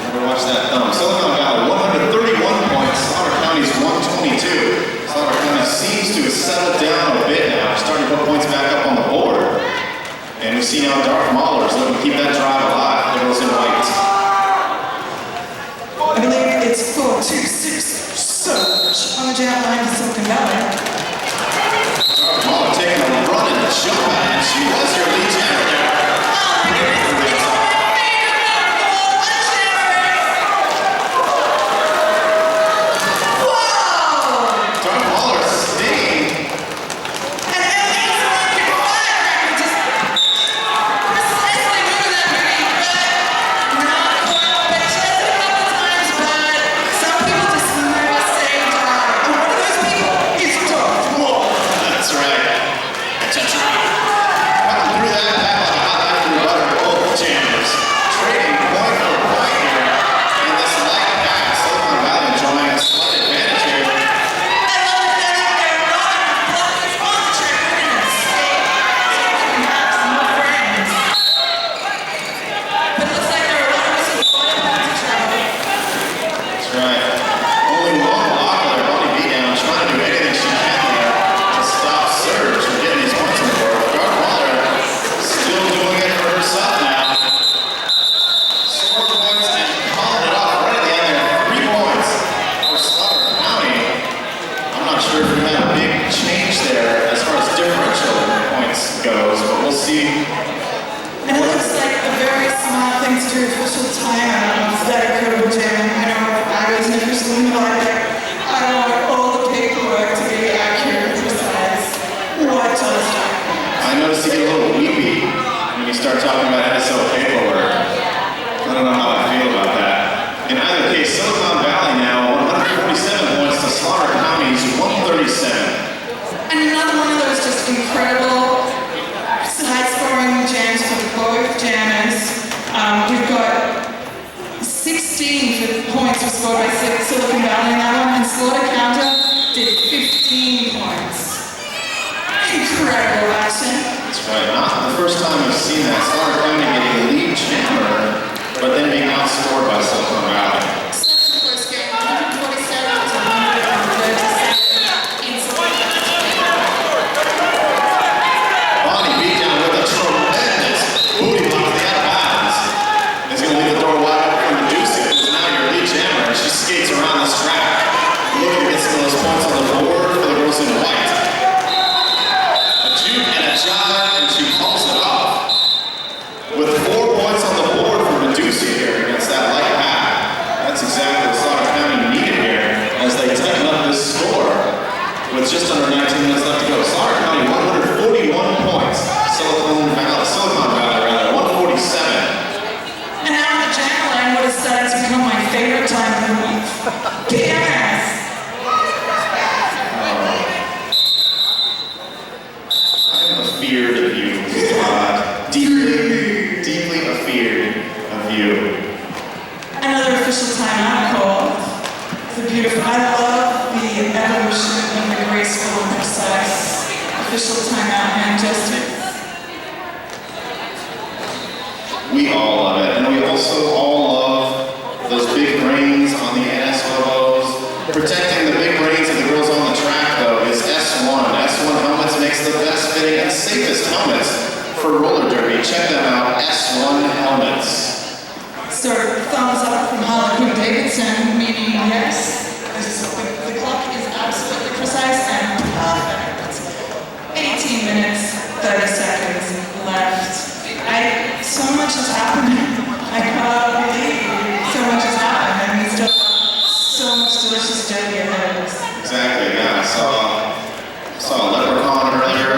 Never watch that thumb. Silicon Valley, 131 points. Slaughter County's 122. Slaughter County seems to have settled down a bit now, starting to put points back up on the board. And we see now Darth Mahler is looking to keep that drive alive. Liberals in white. I believe it's 4-2-6 surge on the jam line for Silicon Valley. Darth Mahler taking a run and a jump at it. She was your lead jammer there. Darth Mahler stinging. And Emily's looking for firecracker, just precisely moving that movie, but not quite. But she does it a couple times, but some people just never say die. And one of those people is Darth Maul. That's right. That's right. either case, Silicon Valley now 147 points to Slaughter County's 137. And another one of those just incredible high-scoring jams for both jammers. We've got 16 points were scored by Silicon Valley in that one, and Slaughter County did 15 points. Incredible action. That's right. Not the first time we've seen that. Slaughter County getting a lead jammer, but then being outscored by Silicon Valley. Such a close game, 147 to 137 in Silicon Valley. Bonnie beat down with a tremendous booty block to the out of bounds. It's going to leave the door wide open for Medusa, who's now your lead jammer, and she skates around this track, looking to get some of those points on the board for the girls in white. A juke and a jive, and she pulls it off. With 4 points on the board for Medusa here against that light pack. That's exactly what Slaughter County needed here as they tighten up this score with just under 19 minutes left to go. Slaughter County 141 points. Silicon Valley 147. And now the Jack Lane would have started to become my favorite time of the week. PMS. I am afeared of you, God. Deeply afeared of you. Another official timeout call. The beautiful. I love the evolution and the graceful and precise official timeout hand gestures. We all love it, and we also all love those big brains on the NS logos. Protecting the big brains of the girls on the track, though, is S1. S1 helmets makes the best fitting and safest helmets for roller derby. Check them out, S1 helmets. So, thumbs up from Harlequin Davidson, meaning yes. The clock is absolutely precise and perfect. 18 minutes, 30 seconds left. So much has happened. I cannot believe so much has happened, and we still have so much delicious jelly ahead of us. Exactly, yeah. I saw a leprechaun earlier.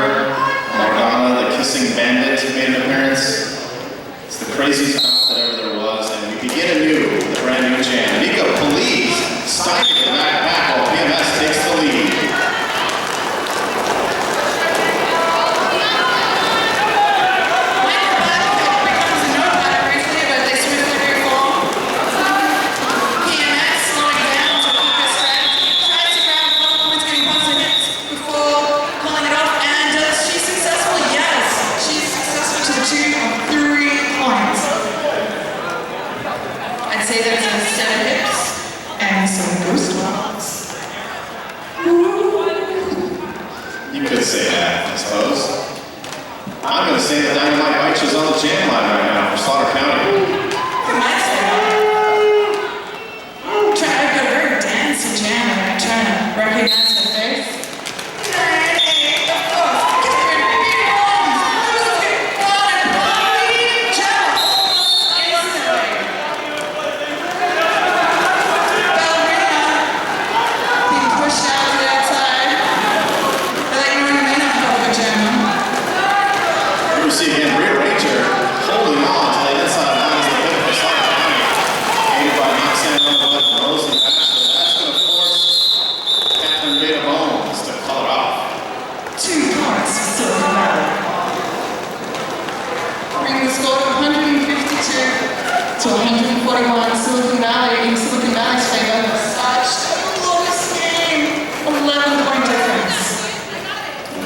Morgana, the kissing bandit, made an appearance. It's the craziest outfit ever there was, and we begin anew with a brand new jam. Nico, please, stymied the back pack while PMS takes the lead. Say that's a set of hips and some ghost walks. You could say that, I suppose. I'm going to say that Dynamite Bikes is on the jam line right now for Slaughter County. You might say that. I've got a very dancey jam and I'm trying to recognize her face. Hey, of course, get her in big arms. See again, Rear Ranger holding on to the inside line as the pit for Slaughter County. Aided by Noxan on the left and Rosie Bachelor. That's going to force Catherine Beta Bones to call it off. 2 points for Silicon Valley. Bringing the score to 152 to 141. Silicon Valley in Silicon Valley's favor. Such a close game. 11-point difference.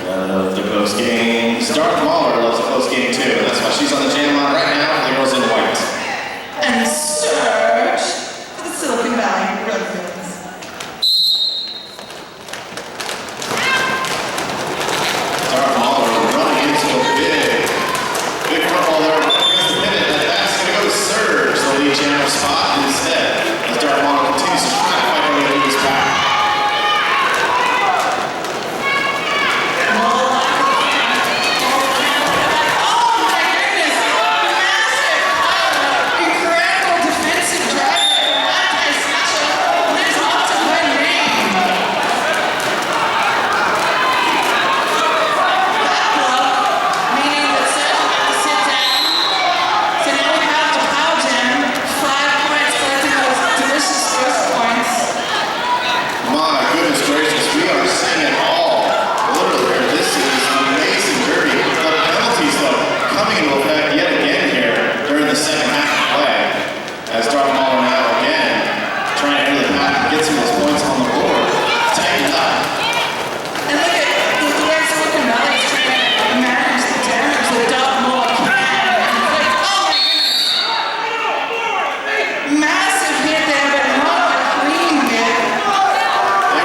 The close game. Darth Mahler loves a close game too. That's why she's on the jam line right now for the girls in white. And Surge for the Silicon Valley to get some of those points on the board. Tighten it up. And look at the way Silicon Valley is trying to manage the damage that Dartmoor can. Like, oh my goodness. Massive hit there, but not a clean hit.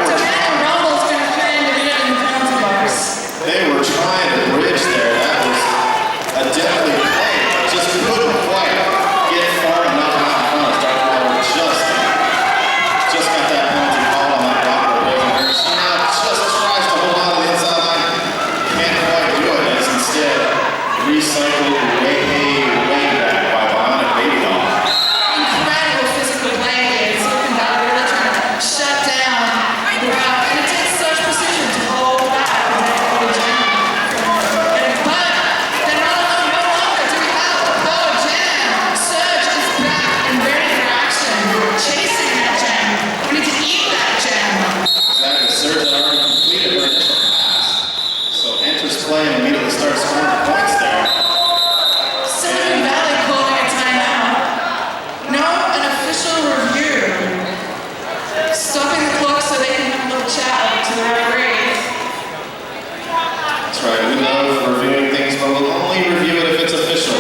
Diana Rumble's going to fend a minute in the penalty box. They were trying to bridge there. That was a deadly play, but just couldn't quite get far enough out in front. Dartmoor just got that penalty call on that blocker. She now just tries to hold on to the inside line. Can't quite do it. It's instead recycled way back by Bionic Baby Doll. Incredible physical play here. Silicon Valley really trying to shut down the route. And it takes such precision to hold back the Dakota Jam. But then no longer do we have the Dakota Jam. Surge is back and ready for action. Chasing that jam. We need to eat that jam. Exactly. Surge had already completed her initial pass. So enters play and immediately starts scoring points there. Silicon Valley calling a timeout. No, an official review. Stopping the clock so they can have a little chat to the referee. That's right. We love reviewing things, but we'll only review it if it's official.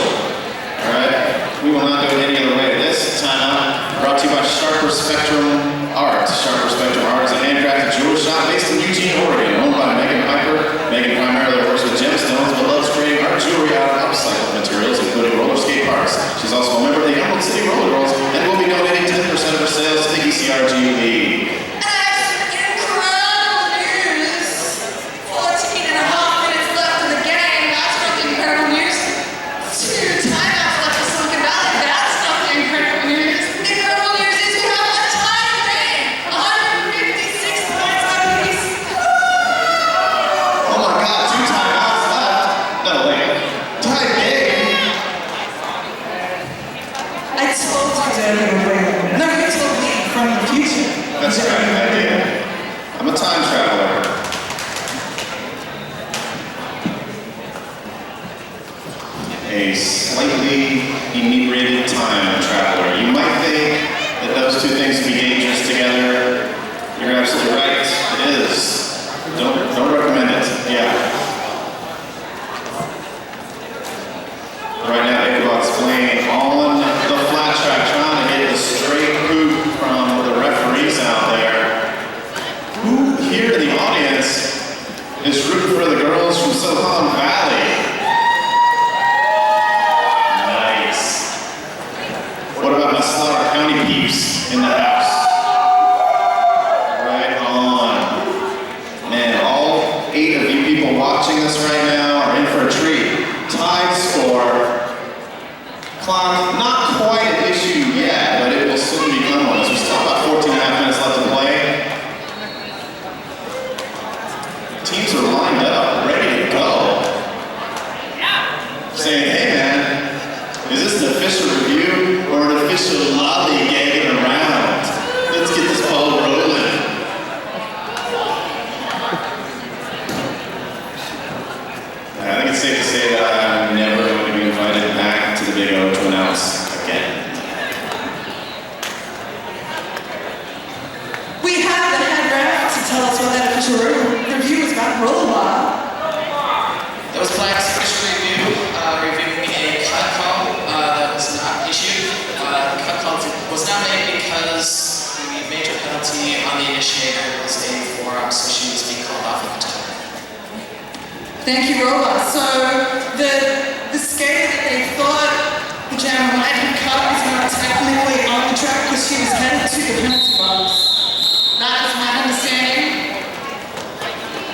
Alright? We will not do it any other way. This timeout brought to you by Sharper Spectrum Art. Sharper Spectrum Art is a handcrafted jewelry shop based in Eugene, Oregon, owned by Megan Piper. Megan primarily works with gemstones, but loves creating art jewelry out of upcycled materials, including roller skate parts. She's also a member of the Emerald City Roller Girls and will be donating 10% of her sales to the ECRG League. Incredible news! 14 and a half minutes left in the game. That's not the incredible news. 2 timeouts left for Silicon Valley. That's not the incredible news. The incredible news is we have a tie game. 156 points apiece. Oh my God, 2 timeouts left. No, wait. Tie game? I told you they're going to win. No, you told me from the future. That's right, I did. I'm a time traveler. A slightly inebriated time traveler. You might think that those two things can be dangerous together. You're absolutely right. It is. Don't recommend it. Yeah. Right now, Ichabod's playing on the flat track, trying to get the straight hoop from the referees out there. Who here in the audience is rooting for the girls from Silicon Valley? Nice. What about my Slaughter County peeps in the house? Right on. Man, all 8 of you people watching this right now are in for a treat. Tied score. Clock, not quite an issue yet, but it will soon become one. We still have about 14 and a half minutes left to play. Teams are lined up, ready to go. Saying, hey man, is this an official review or an official lollygagging around? Let's get this ball rolling. I think it's safe to say that I'm never going to be invited back to the Big O to announce again. We have the head ref to tell us what that official review was about rollerball. There was Black's official review, reviewing a cut call that was not issued. The cut call was not made because the major penalty on the initiator was a forearm, so she was being called off at the time. Thank you, Robot. So the skate that they thought the jam might have cut is not technically on the track because she was headed to the penalty box. That is my understanding.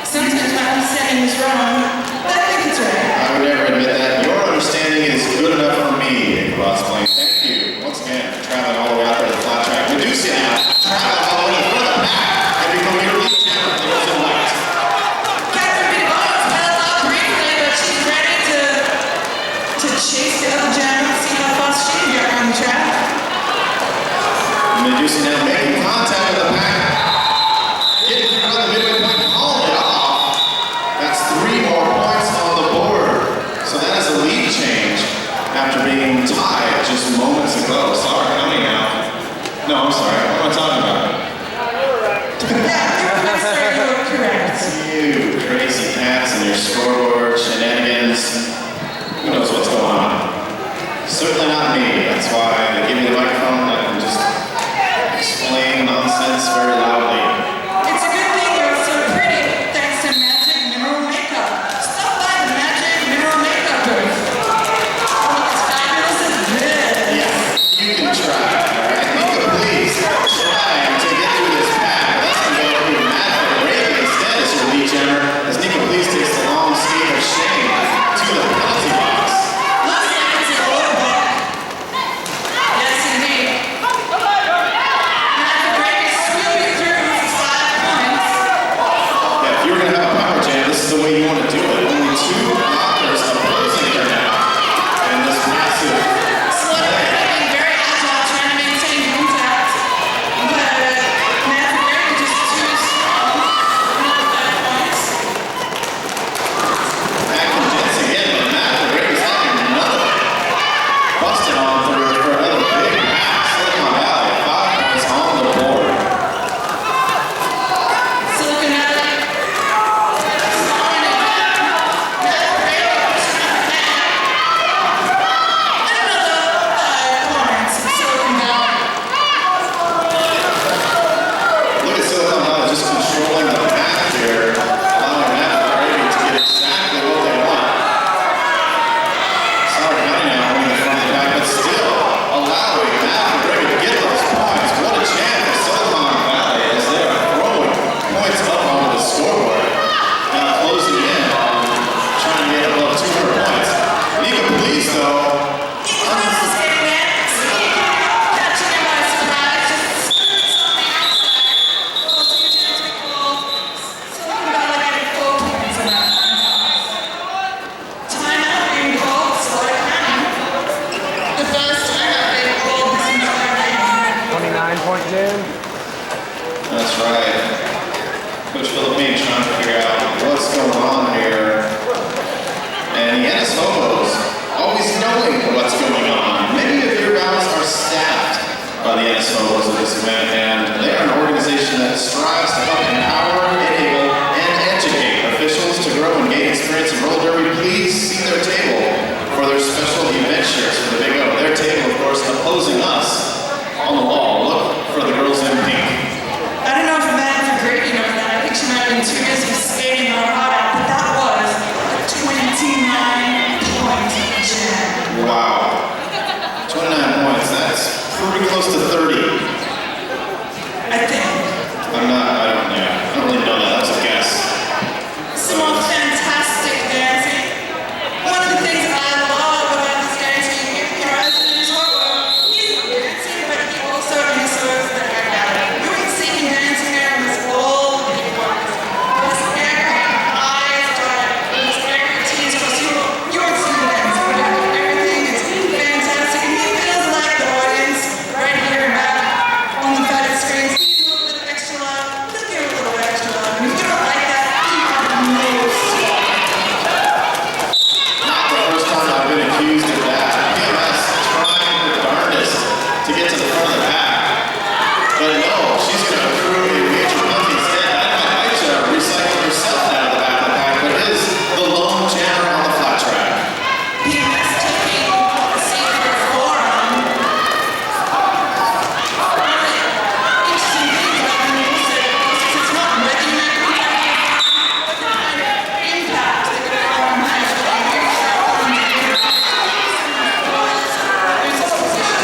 Sometimes my understanding is wrong, but I think it's right. I would never admit that. Your understanding is good enough for me, Ross Blaine. Thank you once again for traveling all the way out there to the flat track. Medusa now, traveling all the way to the front of the pack and becoming your lead champion. There's the light. Catherine Bidon's held up briefly, but she's ready to chase the other jam and see how fast she can get around the track. Medusa now making contact with the pack. Getting through the midway point, calling it off. That's 3 more points on the board. So that is a lead change after being tied just moments ago. Slaughter County now. No, I'm sorry. What am I talking about? stats and your scoreboard shenanigans, who knows what's going on? Certainly not me. That's why they give me the microphone and I can just explain nonsense very loudly. It's a good thing you're so pretty, thanks to Magic Mineral Makeup. Stop by the Magic Mineral Makeup booth. Oh, it's fabulous and good. Yeah, you can try, alright? Nika, please try to get through this pack. Let's go through Matthew Brady instead as your lead jammer, as Nika please takes the long skate of shame to the penalty box. Looks like it's a old book. Yes, indeed. Matthew Brady is sweeping through for 5 points. Yeah, if you were going to have a power jam, this is the way you want to do it. Only 2 blockers opposing her now. And this massive... Slaughter being very agile, trying to maintain contact. But Matthew Brady just too strong. Another 5 points. That convincing again, but Matthew Brady's having another busted on through for another big pass. Silicon Valley, 5 points on the board. Silicon Valley. Slowing it down. Matthew Brady is trying to back. Another 5 points in Silicon Valley. Look at Silicon Valley just controlling the path here, allowing Matthew Brady to get exactly what they want. Sorry, County now winning the front of the pack, but still allowing Matthew Brady to get those points. What a chance for Silicon Valley as they are throwing points up onto the scoreboard. Now closing in on trying to get above 200 points. Nika Police, though, Equals getting it. Catching him by surprise. Just scoots on the outside. Closing the chance to call. Silicon Valley getting 4 points in that contest. Timeout being called. Slaughter County. The first timeout being called this entire game. 29-point jam. that's right. Coach Philippine trying to figure out what's going on here. And Yanis Hobos, always knowing what's going on. Many of your rounds are staffed by the Yanis Hobos of this event, and they are an organization that strives to help empower, enable, and educate officials to grow and gain experience in roller derby. Please see their table for their special event shirts for the Big O. Their table, of course, opposing us on the wall. Look for the girls in pink. I don't know if Matthew Brady knows that. I think she might have been too busy skating on hot out, but that was a 29-point jam. Wow. 29 points. That's pretty close to 30. I think. I don't really know that. That's a guess. Some more fantastic dancing. One of the things I love about this dancing Horizon is he's dancing, but he also inserts the heck out of it. You ain't seen dancing there with all the big ones. His haircut, eyes, his haircut, teeth, you ain't seen dancing, but everything is fantastic. And he feels like the audience right here and back on the fat screens. He's a little bit extra loud. He'll give a little extra loud. And if you don't like that, keep your nose shut. Not the first time I've been accused of that. PMS trying her darndest to get to the front of the pack. But no, she's going to accrue a major penalty instead. Aisha recycling herself out of the back of the pack, but is the lone jammer on the flat track. PMS taking a seat for a forum. Interesting things about the music is it's not regular impact, but the kind of impact that the forum has when you hear it on the internet. There's this position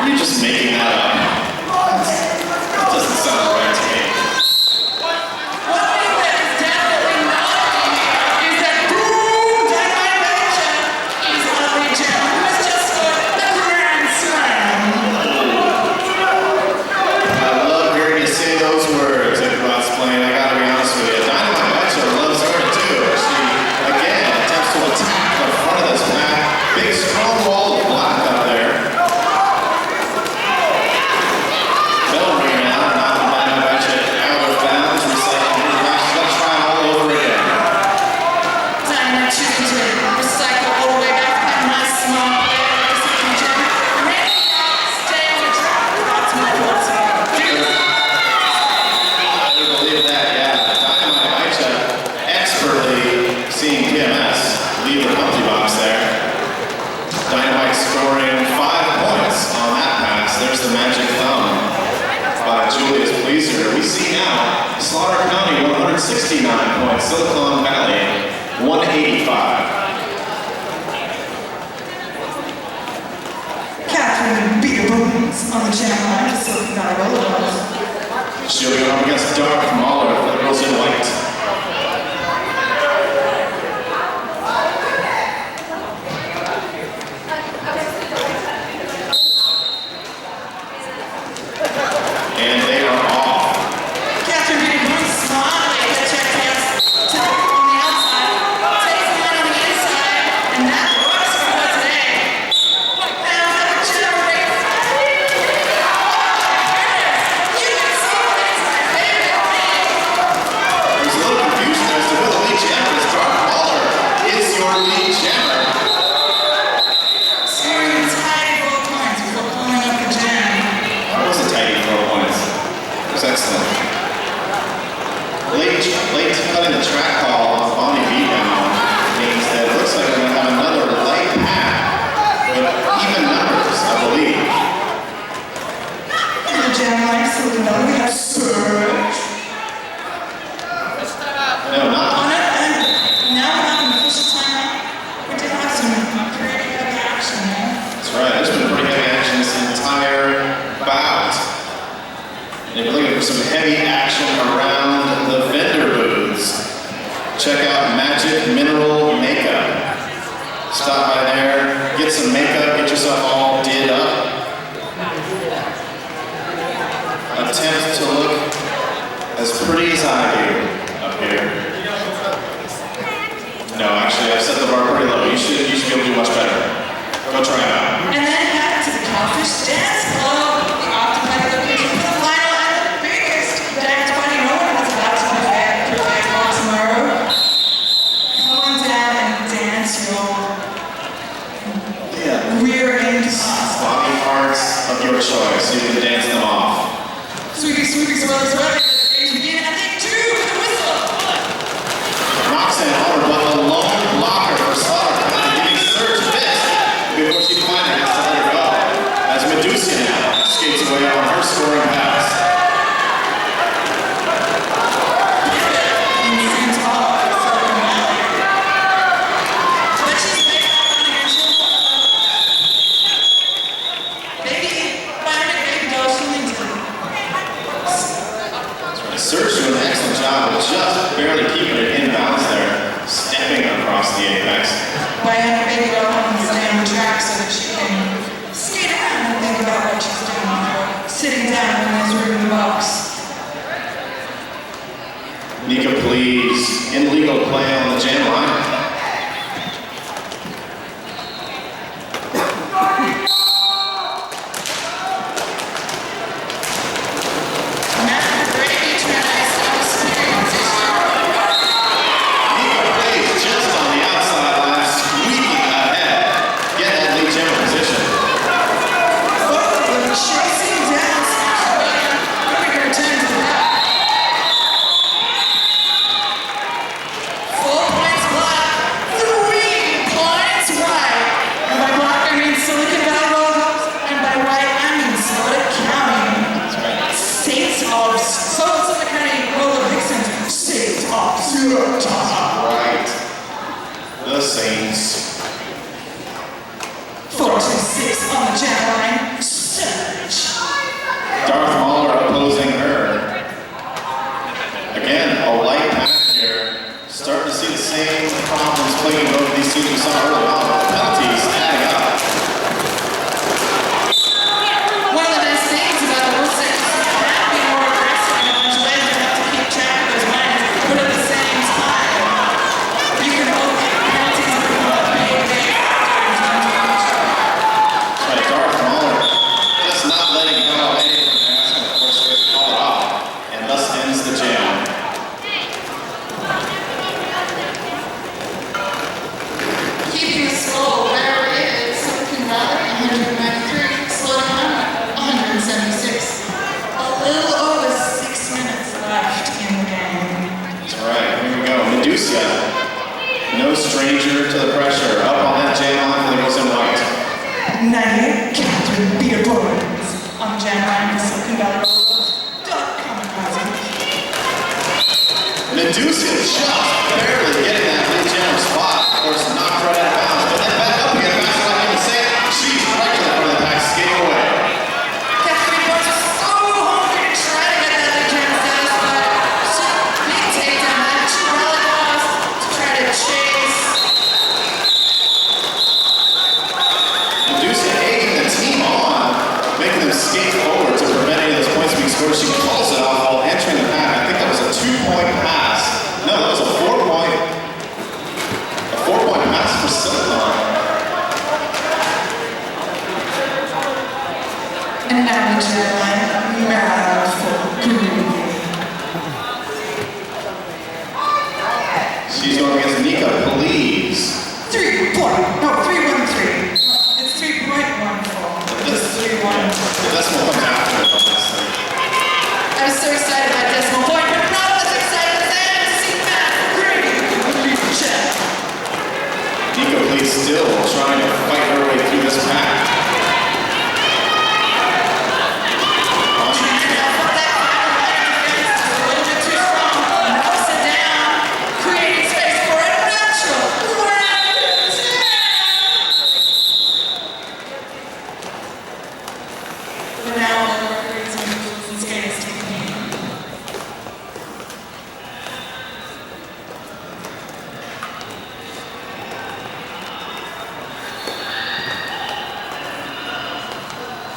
You're just making that up. That doesn't sound right to me. One thing that is definitely not is that Boom Dynamite Venture is a legend who has just scored the Grand Slam. I love hearing you say those words, Ichabod's playing. I gotta be honest with you. Dynamite Betcha loves her too. She, again, attempts to attack the front of this pack. Big strong wall of black out there. We see now Slaughter County 169 points, Silicon Valley 185. Catherine Beater-Booms on the channel line to Silicon Valley Rollers. She'll be going up against Darth Mahler for the girls in white. And they are off. Catherine Beater-Booms smartly gets her hands on the outside, takes the line on the inside, and that works for her today. Now the generate. You can see things my favorite thing. There's a little confusion as to who the lead jammer is. Darth Mahler is your lead jammer. Scoring tied 4 points before pulling up the jam. That was a tight 4 points. It was excellent. Late cutting the track call on Bonnie Beatdown means that it looks like we're going to have another light path with even numbers, I believe. In the jam line, Silicon Valley, we have Surge No, not. on it, and now we're having an official timeout. We did have some pretty heavy action there. That's right. There's been pretty heavy action this entire bout. And if you're looking for some heavy action around the vendor booths, check out Magic Mineral Makeup. Stop by there, get some makeup, get yourself all did up. Attempt to look as pretty as I do up here. No, actually, I've set the bar pretty low. You should be able to do much better. Go try it out. And then back to the Codfish Dance Club, the occupied location for the final and the biggest dance party no one has about to prepare for tomorrow. Come on down and dance your Yeah. rear end off. Body parts of your choice. You can dance them off. Sweepy, sweepy, swirly, swirly. The games begin. I think 2 with the whistle. Roxanne Hollerbach, a lone blocker for Slaughter County, giving Surge fist before she finally has to let her go. As Medusa now skates away on her scoring pass. And he's in top. Silicon Valley. But she's big on here too. Baby, bionic baby doll, she needs to. Surge doing an excellent job of just barely keeping it in bounds there, stepping across the apex. Bionic baby doll having to stay on the track so that she can skate around and think about what she's doing before sitting down in this room box. Nika, please, illegal play on the jam line. Matt Brady trying to establish some position. Nika plays just on the outside line, squeaking ahead. Get that lead jammer position. Both of them chasing down Quick return to the back. 4 points black, 3 points white. And by black I mean Silicon Valley Rollers, and by white I mean Slaughter County. States of Silicon County Roller Vixens, State of Utah. Right. The Saints. 4-2-6 on the jam line, Surge. Darth Mahler opposing her. Again, a light path here. Starting to see the same problems plaguing both of these teams we saw early on. Penalties adding up. One of the nice things about the rules is you can be more aggressive in a bunch of ways. You have to keep track of those lines, but at the same time, you can hold penalties that become a big factor in terms of control. Right, Darth Mahler just not letting go of anything from the basket. Of course, we have to call it off. And thus ends the jam. Keeping the score where it is, Silicon Valley 193, Slaughter County 176. A little over 6 minutes left in the game. That's right, here we go. Medusa, no stranger to the pressure. Up on that jam line for the girls in white. 98, Catherine Beater-Booms on the jam line, the Silicon Valley Rollers. Kamikaze Medusa just barely getting that lead general spot. Of course, knocked right out of bounds, but then back up again. That's what I can say. She's right to the front of the pack, skating away. Catherine Barnes was so hungry to try to get that return status, but she didn't take down that. She rallied off to try to chase. Medusa egging the team on, making them skate forward to prevent any of those points being scored. She calls it off while entering the pack. I think that was a 2-point pass. No, that was a 4-point pass for Silicon. And now the German mad for Green. She's going against Nika, please. 3.13. It's 3.14. It's 3.1. The decimal comes after it, obviously. I was so excited about decimal point, but not as excited as I am to see Matt Green lead the check. Nika, please, still trying to fight her way through this pack.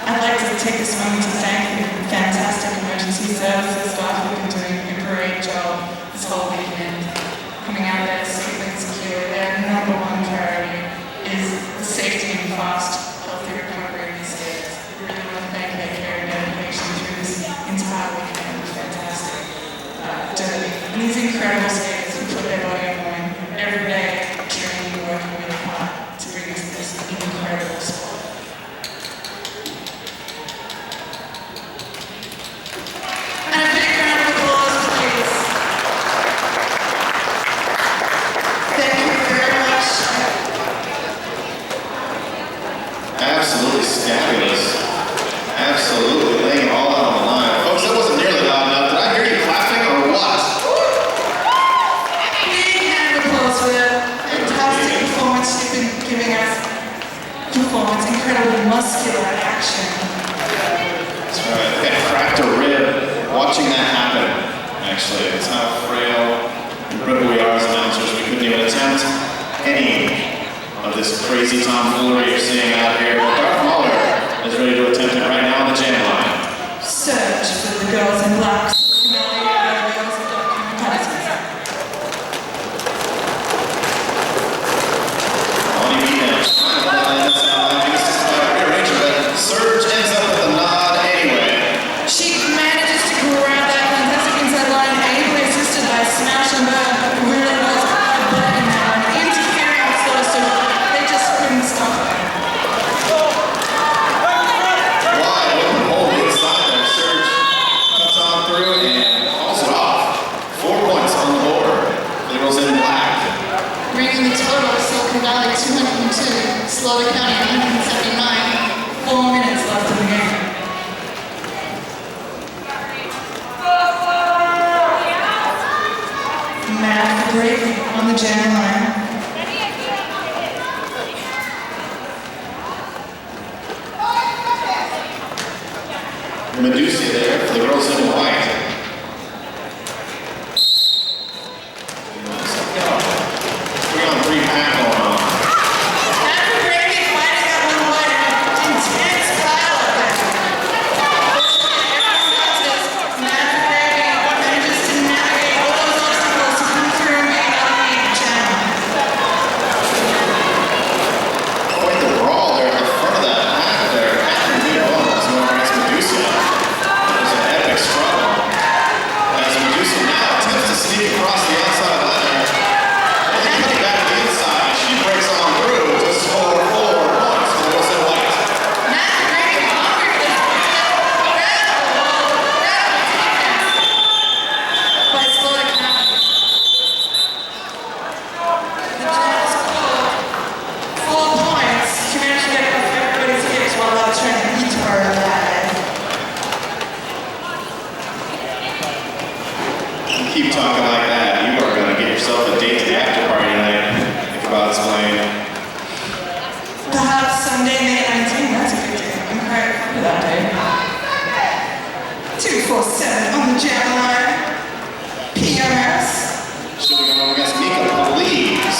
I'd like to take this moment to thank the fantastic emergency services staff who've been doing a great job this whole weekend. Coming out of there safely and secure. Their number one priority is the safety and fast, healthy recovery of these skaters. We really want to thank their care and dedication through this entire weekend. It was fantastic. And these incredible skaters who put their body on the line every day, training and working really hard to bring us this incredible sport. And a big round of applause, please. Thank you very much. Absolutely scandalous. Absolutely laying it all out on the line. Folks, that wasn't nearly loud enough. Did I hear you clapping or what? Big hand of applause for the fantastic performance you've been giving us. Incredibly muscular action. That's right. They had cracked a rib watching that happen, actually. That's how frail and brittle we are as announcers. We couldn't even attempt any of this crazy tomfoolery you're seeing out here. But Darth Mahler is ready to attempt it right now on the jam line. Search for the girls in black. Bonnie Beaton trying to let that sound like it's just about rearranging, but Surge ends up with a nod anyway. She manages to grab that fantastic inside line, ably assisted by Smash and Burn, who really was burning that one, interfering with Slaughter, so they just couldn't stop her. Wide open hole inside there. Surge cuts on through and calls it off. 4 points on the board for the girls in black. Bringing the total of Silicon Valley 202, Slaughter County 179, 4 minutes left in the game. Matt Brady on the jam line. Medusa there for the girls in white. We're on 3-pack going on. Matt Brady fighting that one away in an intense battle up there. Matt Brady manages to navigate all those obstacles to come through and get out of the jam. Quite the brawl there at the front of that pack there. Catherine Beaton is going against Medusa. It was an epic struggle. for that day. 247 on the jam line. PMS. She'll be going up against Mika Please.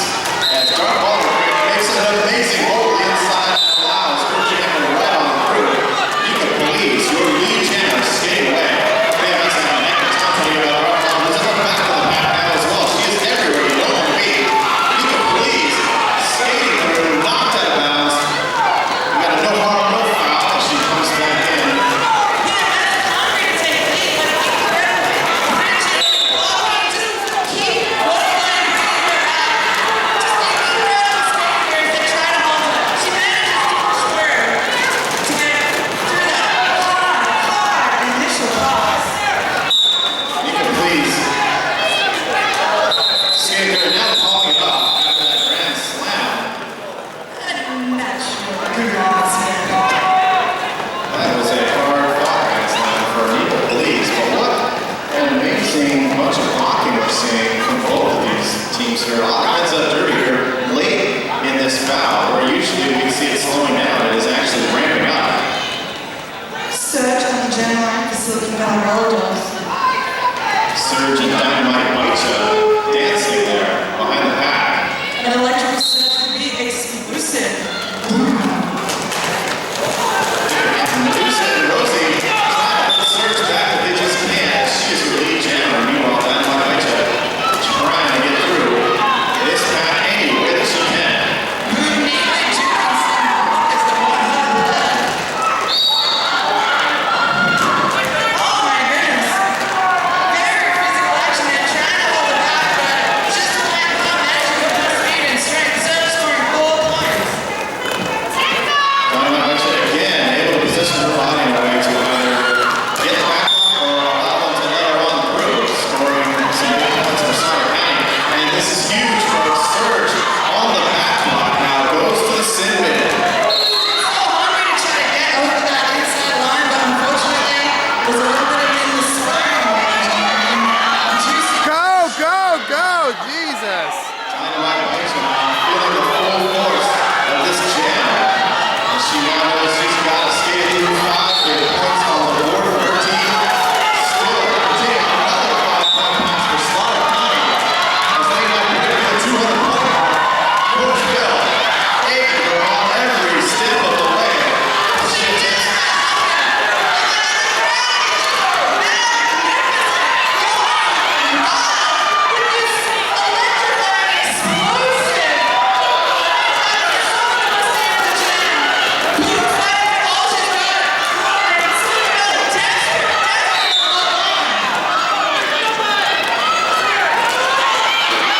As Dark Waller makes an amazing hole inside and allows her jammer right on through. Mika Please, your lead jammer, skate away. PMS have a neck to talk to you about Dark Waller. This is on the back of the back now as well. She is everywhere you don't want to be. Mika Please, skating through, knocked out of bounds. We got a no harm, no foul as she comes back in. Mika Please. Skater now talking up after that grand slam. That was a hard fought grand slam for Mika Please, but what an amazing bunch of blocking we're seeing from both of these teams here. A lot of heads up dirty here late in this foul, where usually we see it slowing down. It is actually ramping up. Surge on the jam line for Silicon Valley Roller Dolls. Surge and Dynamite Baicha dancing there behind the pack. An electrical surge would be exclusive. Medusa and Rosie trying to surge back, but they just can't. She is your lead jammer. Meanwhile, Dynamite Baicha trying to get through this pack any way that she can. Dynamite Baicha again able to position her body in a way to either get the back or allow them to let her on through, scoring some big points for Sutter County. And this is huge for Surge on the back block. Now goes to the sin bin. Go, go, go! Jesus! Dynamite Baicha feeling the full force of this jam. And she now knows she's got to skate through 5 big points on the board for her team. Still taking another 5-point pass for Slaughter County as they might be hitting the 200-point mark. Coach Bill, taking her on every step of the way. She takes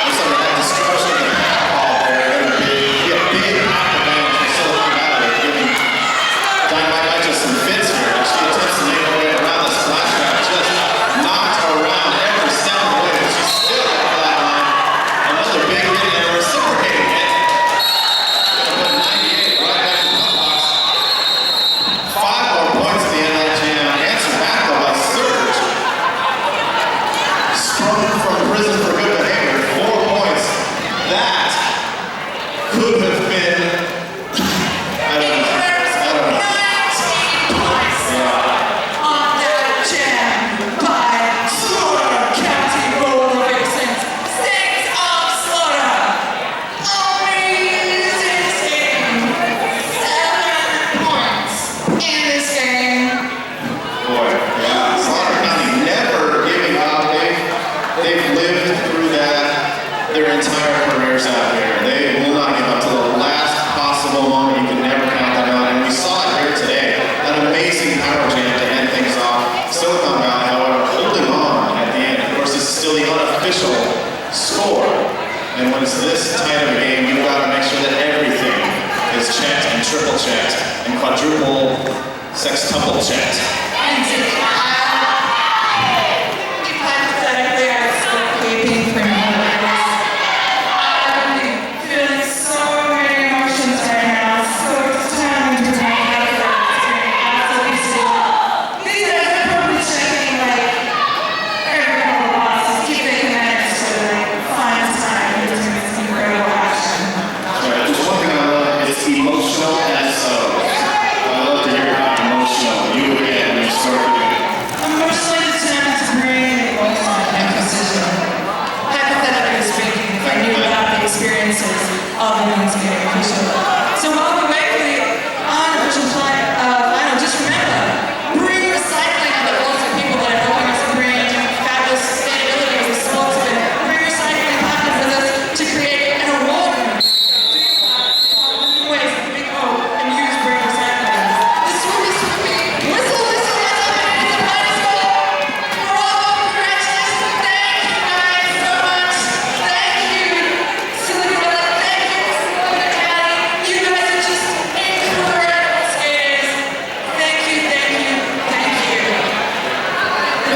looks like that destruction of the pack ball there. Going to be a big pack advantage for Silicon Valley, giving Dynamite Baicha some fits here. She attempts to make her way around the splash pad, just knocked around every step of the way, but she's still at the flat line. Another big hit and a reciprocating hit. Gonna put 98 right back in the box. 5 more points at the end of that jam. Answered back though by Surge. Sprung from prison for good behavior. 4 points. That could have been. I don't know. Boy, yeah. Slaughter County never giving up. They've lived through that their entire careers out here. They will not give up to the last possible moment. You can never count them out. And we saw it here today. An amazing power jam to end things off. Silicon Valley, however, holding on at the end. Of course, this is still the unofficial score. And when it's this tight of a game, you've got to make sure that everything is checked and triple checked and quadruple, sextuple checked. Hypothetically, I was escaping from I'm feeling so many emotions right now. So determined to make it happen. These guys are probably checking like every couple of months. Keep making that extra find time to do this incredible action. Right, just one thing I love is emotional SOs. I love to hear how emotional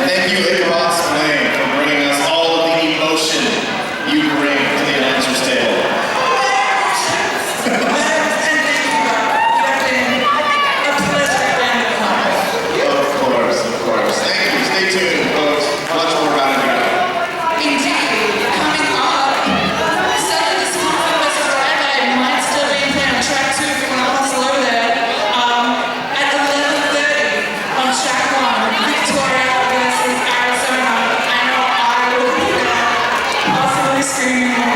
thank you, Ichabod Splain, for bringing us all of the emotion you bring to the announcer's table. And thank you, Rob. You have been a pleasure and an honor. Of course, of course. Thank you. Stay tuned, folks. Much more about it here. Indeed, coming up, Southern Discomfort was arrived at might still be playing on track 2 if you want to hustle over there. At 11:30 on track 1, Victoria versus Arizona. I know I will be there, possibly screaming